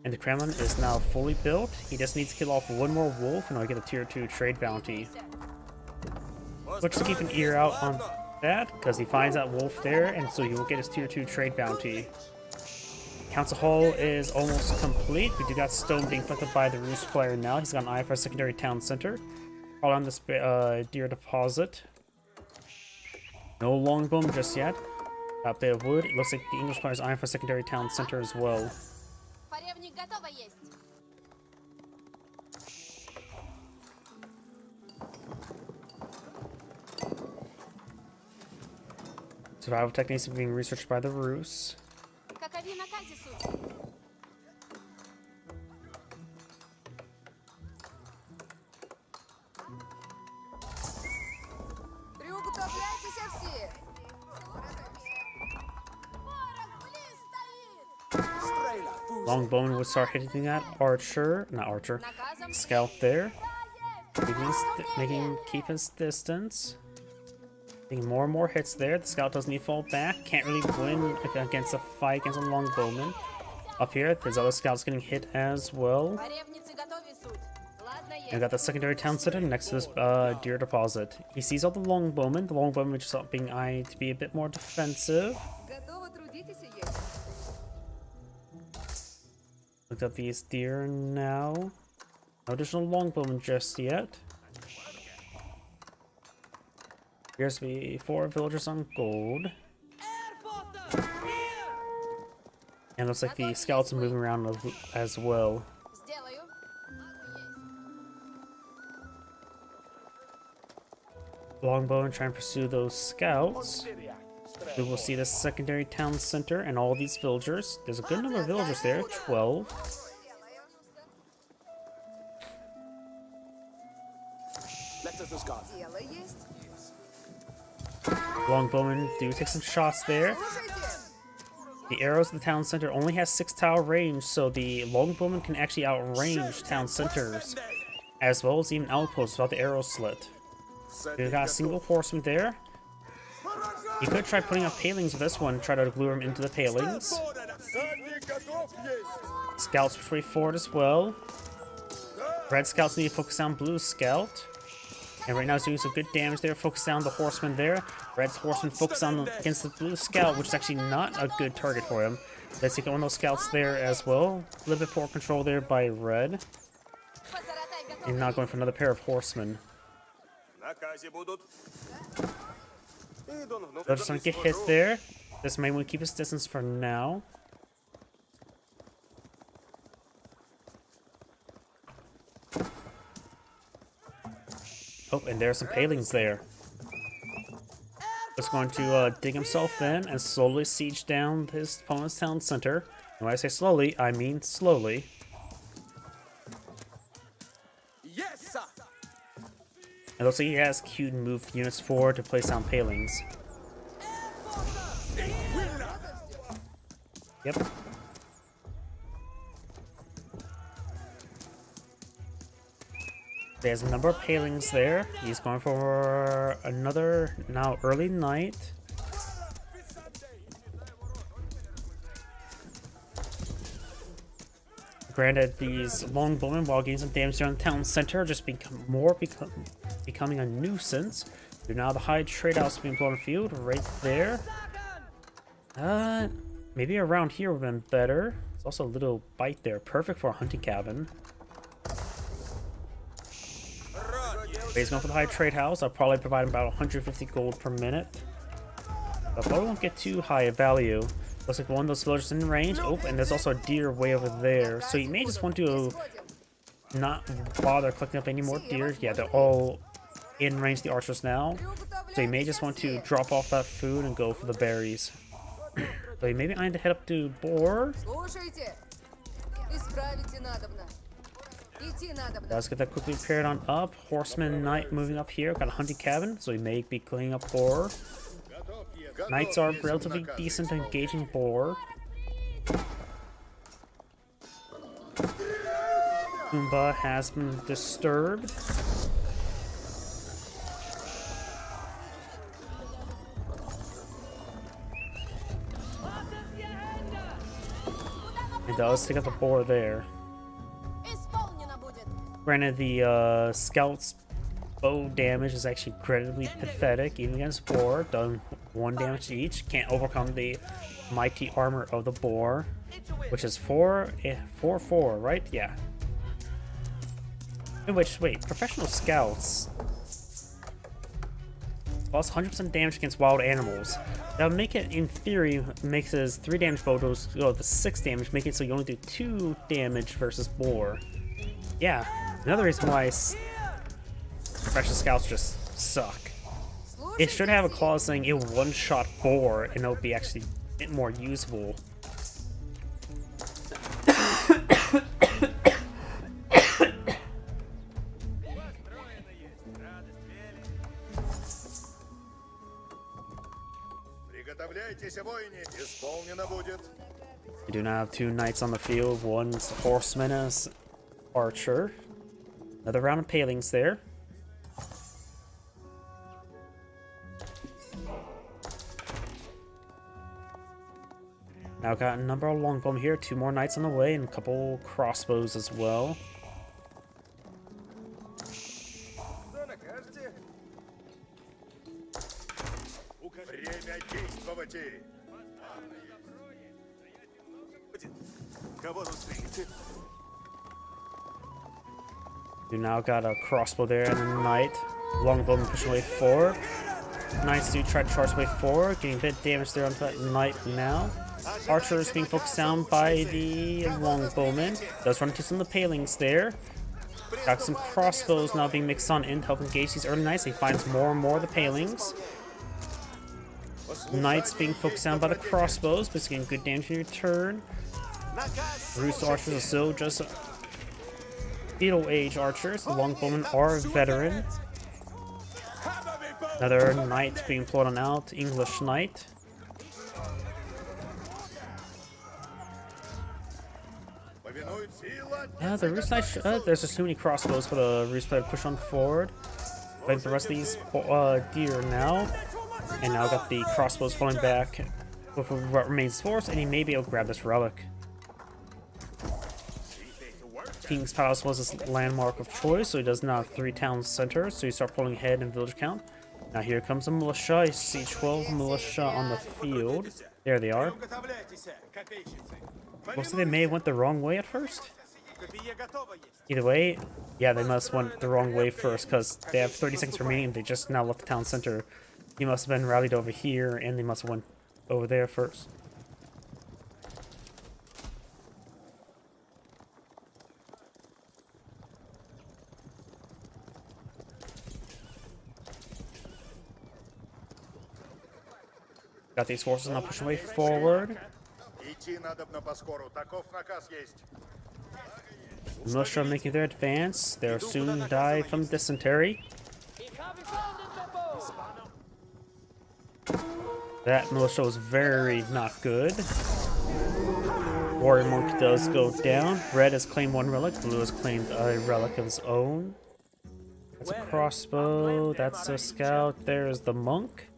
And the Kremlin is now fully built. He just needs to kill off one more wolf in order to get a tier 2 trade bounty. Which to keep an ear out on that, because he finds that wolf there, and so he will get his tier 2 trade bounty. Council Hall is almost complete. We do got stone being collected by the Roos player now. He's got an eye for a secondary town center. Probably on this deer deposit. No longbow just yet. That bit of wood. It looks like the English player's eyeing for secondary town center as well. Survival techniques are being researched by the Roos. Longbowman would start hitting that archer, not archer, Наказом scout there, keep his distance. Getting more and more hits there. The scout doesn't need to fall back. Can't really win against a fight against a longbowman. Up here, there's other scouts getting hit as well. Ревницы готовы суть. Ладно, And we есть. got the secondary town center next to this deer deposit. He sees all the longbowmen. The longbowmen are just being eyed to be a bit more defensive. Готовы трудитесь и есть. Looked at these deer now. No additional longbowmen just yet. Appears to be 4 villagers on gold. And looks like the scouts are moving around as well. Сделаю. Longbowmen trying to pursue those scouts. We will see the secondary town center and all these villagers. There's a good number of villagers there, 12. Letztes Skat. Дело есть. Longbowmen do take some shots there. The arrows of the town center only has 6 tile range, so the longbowmen can actually outrange town centers, as well as even outposts without the arrow slit. We've got a single horseman there. You could try putting up palings with this one, try to lure him into the palings. Всадник готов есть. Scouts push way forward as well. Red scouts need to focus on blue scout. And right now he's doing some good damage there. Focus down the horseman there. Red's horseman focus on against the blue scout, which is actually not a good target for him. Let's take one of those scouts there as well. A little bit poor control there by Red. Позаратай готов. And now going for another pair of horsemen. Наказе будут. Let's not get hit there. This may want to keep his distance for now. Oh, and there's some palings there. Just going to dig himself in and slowly siege down his opponent's town center. And when I say slowly, I mean slowly. Yes, sir. It looks like he has queued and moved units forward to place down palings. Yep. There's a number of palings there. He's going for another now early night. Granted, these longbowmen, while getting some damage around the town center, just becoming a nuisance. So now the high trade house being blown field right there. Maybe around here would have been better. There's also a little bite there, perfect for a hunting cabin. He's going for the high trade house. I'll probably provide about 150 gold per minute. But probably won't get too high a value. Looks like one of those villagers in range. Oh, and there's also a deer way over there. So you may just want to not bother collecting up any more deer. Yeah, they're all in range, the archers now. So you may just want to drop off that food and go for the berries. So you maybe I need to head up to Boar. Слушайте. Исправите надобно. Идти надобно. Let's get that quickly paired on up. Horseman Knight moving up here. Got a hunting cabin, so we may be cleaning up Boar. Knights are relatively decent at engaging Boar. Pumbaa has been disturbed. It does take out the Boar there. Исполнено будет. Granted, the scout's bow damage is actually incredibly pathetic, even against Boar. Done 1 damage each. Can't overcome the mighty armor of the Boar, which is 4, 4, right? Yeah. In which, wait, professional scouts plus 100% damage against wild animals. That would make it, in theory, makes his 3 damage photos go to 6 damage, making it so you only do 2 damage versus Boar. Yeah, another reason why professional scouts just suck. It should have a clause saying it one-shot Boar, and it would be actually a bit more usable. Приготовляйтесь, воины. Исполнено будет. We do now have 2 knights on the field. One's horseman as archer. Another round of palings there. Now got a number of longbowmen here. 2 more knights on the way and a couple crossbows as well. Время действовать! Кого тут встретите? You now got a crossbow there and a knight. Longbowman pushing away forward. Knights do try to charge away forward, getting a bit of damage there on that knight now. Archer is being focused down by the longbowman. Does run into some of the palings there. Got some crossbows now being mixed on in to help engage these early knights. He finds more and more of the palings. Knights being focused down by the crossbows, but it's getting good damage in return. Roost archers are still just Middle Age archers. The longbowmen are veteran. Another knight being pulled on out, English knight. The Roost knight, there's just too many crossbows for the Roost knight to push on forward. But the rest of these deer now. And now got the crossbows falling back with what remains force, and he may be able to grab this relic. King's Palace was his landmark of choice, so he does now have 3 town centers, so you start pulling ahead in village count. Now here comes the militia. I see 12 militia on the field. There they are. Looks like they may have went the wrong way at first. Either way, yeah, they must went the wrong way first, because they have 30 seconds remaining and they just now left the town center. He must have been rallied over here, and they must have went over there first. Got these forces now pushing way forward. Идти надобно поскору, таков наказ есть. Militia making their advance. They'll soon die from dysentery. That militia was very not good. Warrior Monk does go down. Red has claimed 1 relic. Blue has claimed a relic of his own. That's a crossbow. That's a scout. There's the monk.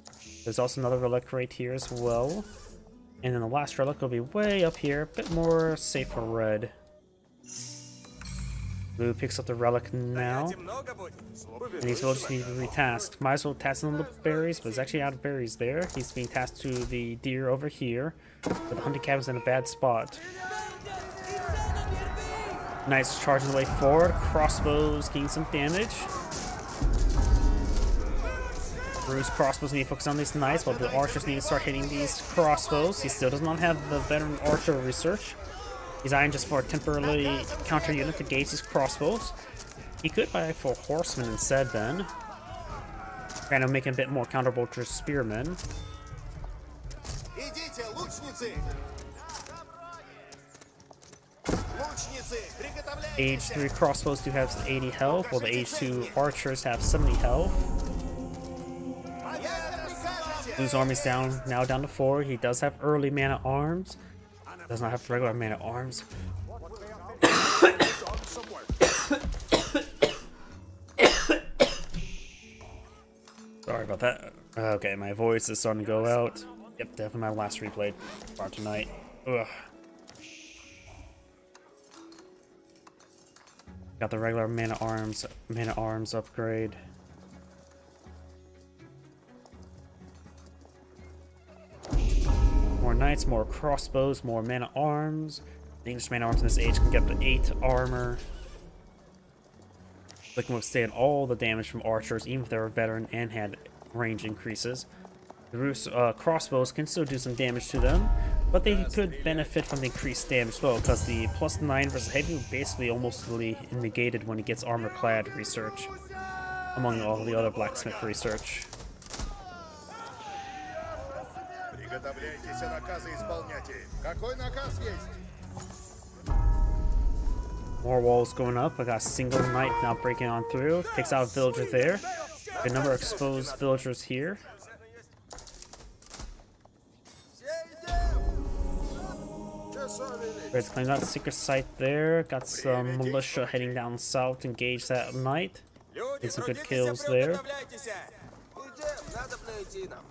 There's also another relic right here as well. And then the last relic will be way up here. A bit more safe for red. Blue picks up the relic now. And these villagers need to be retasked. Might as well task him with berries, but he's actually out of berries there. He's being tasked to the deer over here. But the hunting cabin's in a bad spot. Knights charging the way forward. Crossbows getting some damage. Bruce crossbows need to focus on these knights, while the archers need to start hitting these crossbows. He still does not have the veteran archer research. He's eyeing just for a temporarily counter unit to gauge these crossbows. He could buy for horsemen instead then. Kind of making a bit more counterable to spearmen. Идите, лучницы! Age 3 crossbows do have 80 health, while the Age 2 archers have 70 health. Blue's army's down now down to 4. He does have early man-at-arms. Does not have regular man-at-arms. Sorry about that. Okay, my voice is starting to go out. Yep, definitely my last replay for tonight. Ugh. Got the regular man-at-arms upgrade. More knights, more crossbows, more man-at-arms. The English man-at-arms in this age can get up to 8 armor. They can withstand all the damage from archers, even if they were a veteran and had range increases. The Rus crossbows can still do some damage to them, but they could benefit from the increased damage as well, because the +9 versus heavy will basically almost negated when he gets armor-clad research, among all the other blacksmith research. Приготовляйтесь, наказы исполняйте. Какой наказ есть? More walls going up. I got a single knight now breaking on through. Takes out a villager there. A number of exposed villagers here. Red's claimed that secret site there. Got some militia heading down south to engage that knight. Люди, Get some good трудитесь и kills there. приготовляйтесь. Идем, надо идти нам.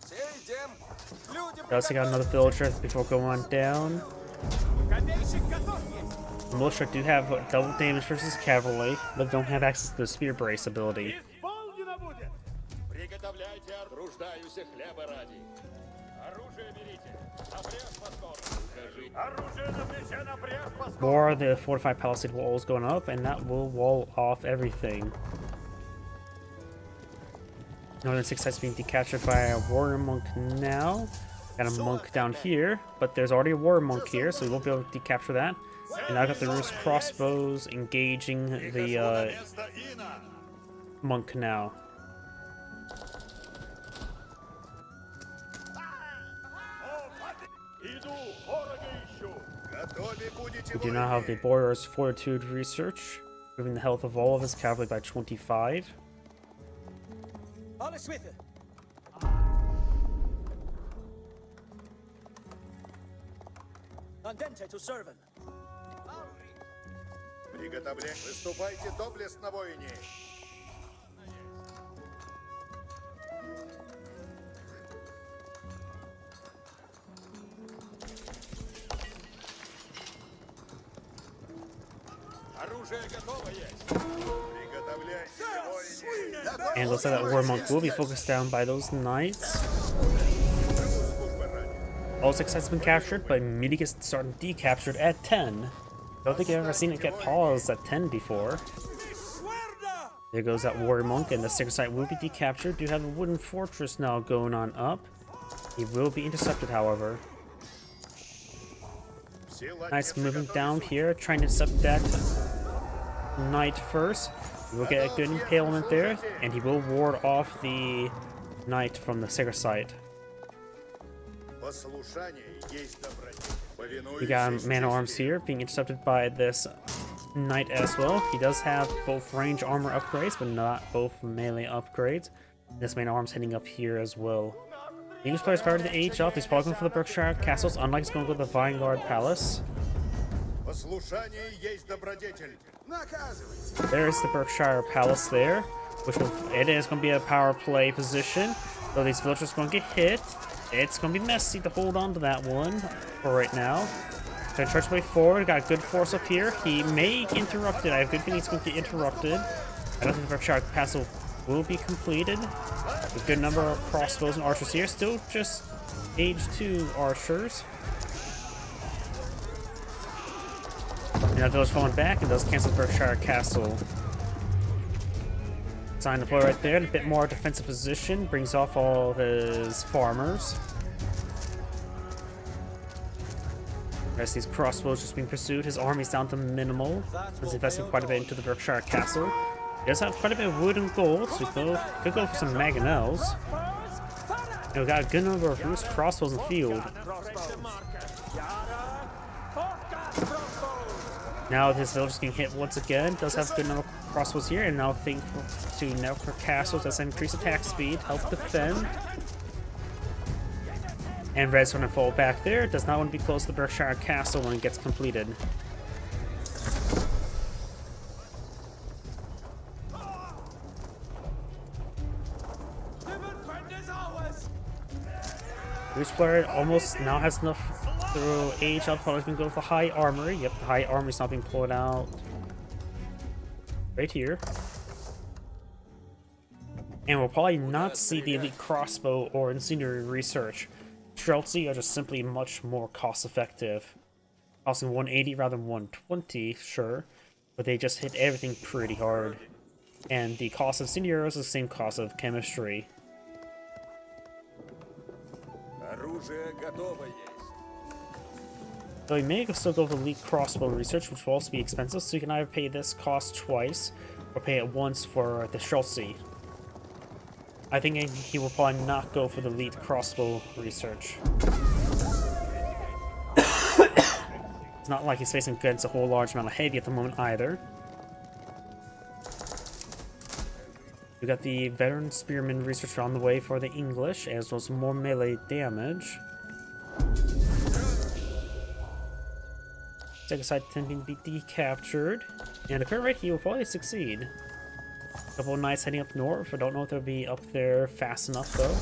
Все идем. Люди, They also got another villager before going on down. копейщик готов есть. The militia do have double damage versus cavalry, but don't have access to the spear brace ability. Приготовляйте оруждаюся хлеба ради. Оружие берите. Напряг москов. Скажи. Оружие на плече, напряг москов. More of the fortified palisade walls going up, and that will wall off everything. Northern Six sites being decaptured by a warrior monk now. Got a monk down here, but there's already a warrior monk here, so we won't be able to decapture that. And now I got the Rus crossbows engaging the monk now. Иду, ворога ищу. Готовы будете We do now have the Boyar's Fortitude research, improving the health of all of his cavalry by 25. Alles with it. Andente to servant. Приготовление. Выступайте доблестно, воине. Оружие готово есть. Приготовляйте, воине. And looks like that war monk will be focused down by those knights. Служба ради. All 6 sites have been captured, but immediately gets starting decaptured at 10. Don't think I've ever seen it get paused at 10 before. There goes that warrior monk, and the secret site will be decaptured. Do have a wooden fortress now going on up. He will be intercepted, however. Все Knights латневцы moving готовы down here, trying to intercept that knight first. He will get a good impalement there, and he will ward off the knight from the secret site. Послушание есть добродетель. We got Повинующийся man-at-arms чести. here being intercepted by this knight as well. He does have both range armor upgrades, but not both melee upgrades. This man-at-arms heading up here as well. The English player's priority to age up. He's probably going for the Berkshire castles, unlike he's going to go to the Vinegard Palace. Послушание есть добродетель. Наказывайте. There's the Berkshire Palace there, which will, it is going to be a power play position. So these villagers are going to get hit. It's going to be messy to hold on to that one for right now. So Church way forward, got a good force up here. He may get interrupted. I have a good feeling he's going to get interrupted. I don't think the Berkshire Castle will be completed. A good number of crossbows and archers here. Still just age 2 archers. And that village falling back and does cancel Berkshire Castle. Sign the play right there. A bit more defensive position. Brings off all his farmers. As these crossbows just being pursued. His army's down to minimal. He's investing quite a bit into the Berkshire Castle. He does have quite a bit of wood and gold, so we could go for some mangonels. And we got a good number of Rus crossbows in the field. Now his village is getting hit once again. Does have a good number of crossbows here, and now think to Nelker Castle does increase attack speed, help defend. And Red's going to fall back there. Does not want to be close to the Berkshire Castle when it gets completed. Rus player almost now has enough through age up. Probably can go for high armory. Yep, the high armory is not being pulled out right here. And we'll probably not see the elite crossbow or incendiary research. Streltsy are just simply much more cost effective. Costing 180 rather than 120, sure. But they just hit everything pretty hard. And the cost of incendiary is the same cost of chemistry. Оружие готово есть. So you may still go for elite crossbow research, which will also be expensive, so you can either pay this cost twice, or pay it once for the Streltsy. I think he will probably not go for the elite crossbow research. It's not like he's facing against a whole large amount of heavy at the moment either. We got the veteran spearman research on the way for the English, as well as more melee damage. Second side attempting to be decaptured. And at the current rate, he will probably succeed. A couple of knights heading up north. I don't know if they'll be up there fast enough though.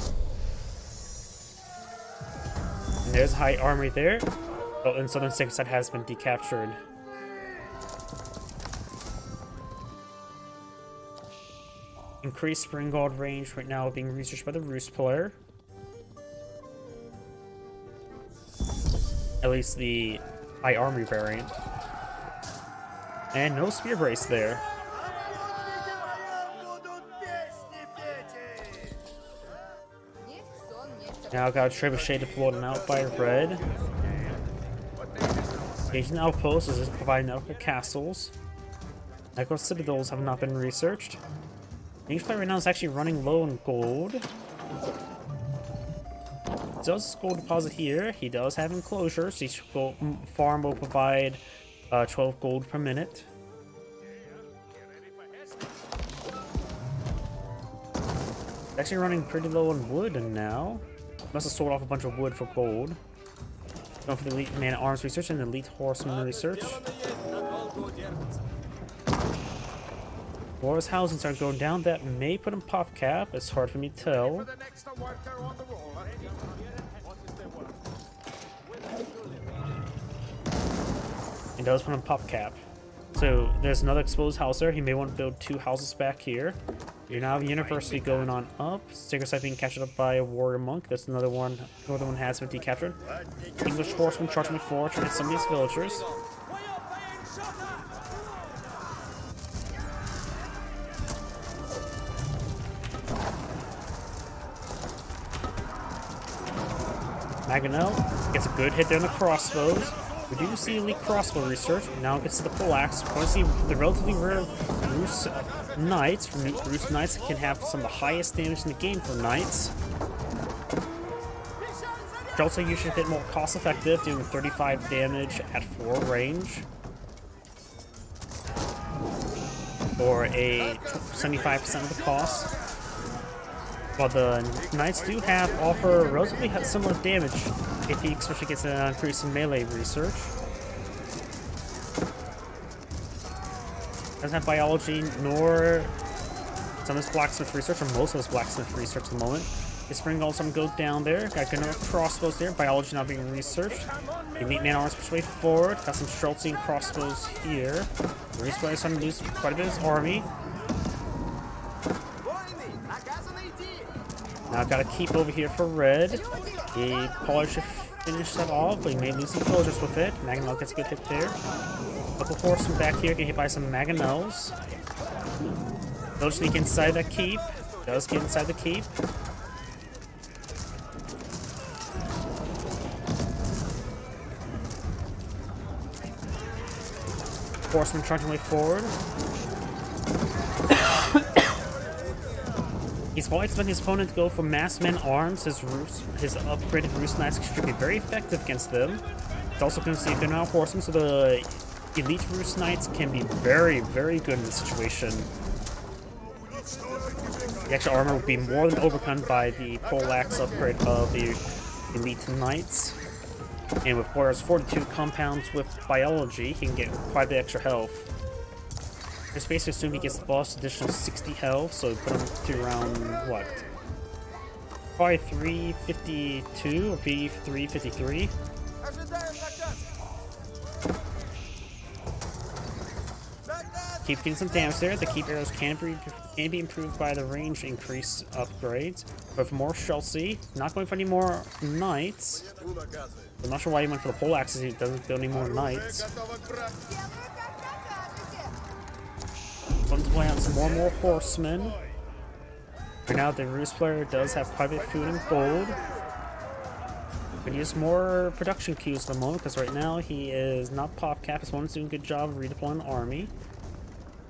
And there's a high armory there. Oh, and southern second side has been decaptured. Increased Springald range right now being researched by the Roost player. At least the high armory variant. And no spear brace there. Now got a trebuchet deployed out by red. Asian outposts is providing outpost castles. Echo citadels have not been researched. English player right now is actually running low on gold. Does this gold deposit here? He does have enclosures. Each farm will provide 12 gold per minute. Actually running pretty low on wood now. Must have sold off a bunch of wood for gold. Going for the elite man at arms research and elite horseman research. War's housings are going down. That may put him pop cap. It's hard for me to tell. It does put him pop cap. So there's another exposed house there. He may want to build 2 houses back here. You now have University going on up. Sacred Site being captured up by a warrior monk. There's another one. Northern one has been decaptured. English horsemen charging with 4 to hit some of these villagers. Maganel gets a good hit there on the crossbows. We do see elite crossbow research. Now it gets to the poleaxe. We're going to see the relatively rare Rus Knights. Rus Knights can have some of the highest damage in the game for Knights. They're also usually a bit more cost effective, doing 35 damage at 4 range. Or a 75% of the cost. While the Knights do offer relatively similar damage if he especially gets an increase in melee research. Doesn't have biology nor some of his blacksmith research, or most of his blacksmith research at the moment. His spring also go down there. Got good enough crossbows there. Biology not being researched. Elite man arms push way forward. Got some Schultzian crossbows here. Reese players starting to lose quite a bit of his army. Now got a keep over here for red. He probably should finish that off, but he may lose some soldiers with it. Maganel gets a good hit there. A couple horsemen back here get hit by some Maganels. They'll sneak inside that keep. Does get inside the keep. Horseman trudging way forward. He's probably expecting his opponent to go for mass men arms. His upgraded Roost Knights should be very effective against them. It's also going to see if they're not horsemen, so the elite Roost Knights can be very, very good in this situation. The extra armor will be more than overcome by the poleaxe upgrade of the elite Knights. And with Warrior's 42 compounds with biology, he can get quite a bit extra health. Just basically assume he gets the boss additional 60 health, so put him to around, what? Probably 352 or 353. Keep getting some damage there. The keep arrows can be improved by the range increase upgrades. But for more Schultzy, not going for any more knights. I'm not sure why he went for the poleaxes. He doesn't build any more knights. Going to play out some more horsemen. Right now, the Roost player does have quite a bit of food and gold. But he has more production queues at the moment, because right now he is not pop cap. His opponent's doing a good job of redeploying the army.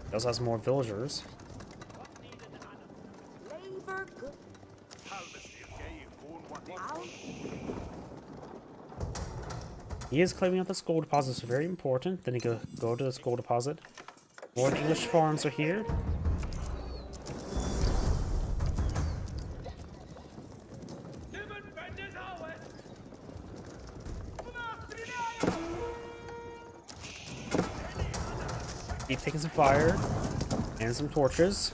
He also has more villagers. He is claiming out this gold deposit, is very important. Then he go to this gold deposit. More English farms are here. taking some fire and some torches.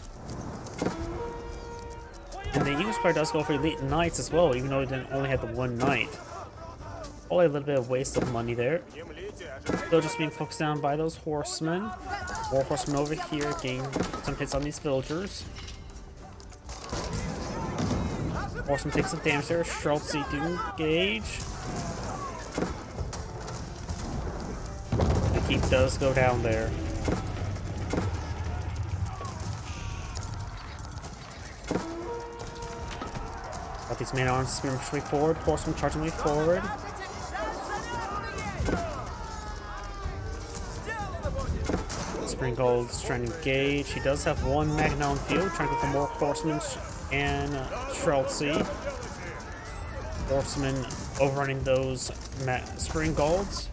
And the English player does go for elite knights as well, even though he didn't only have the one knight. Only a little bit of waste of money there. Still just being focused down by those horsemen. More horsemen over here getting some hits on these villagers. Horseman takes some damage there. Schultz to engage. The keep does go down there. Got these man arms spiritually forward. Horseman charging way forward. Springald's trying to engage. He does have one Magna on field, trying to go for more horsemen and Streltsy. Horsemen overrunning those Springalds.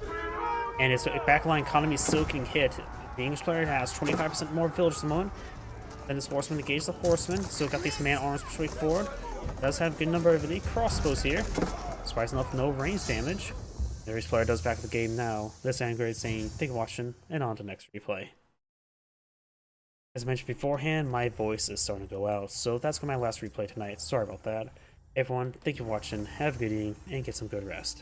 And his backline economy is still getting hit. The English player has 25% more villagers at the moment. Then his horseman engages the horseman. Still got these man arms pushed way forward. Does have a good number of elite crossbows here. Surprising enough, no range damage. The Ares player does back the game now. This Android saying, thank you for watching, and on to the next replay. As mentioned beforehand, my voice is starting to go out, so that's my last replay tonight. Sorry about that. Everyone, thank you for watching, have a good evening, and get some good rest.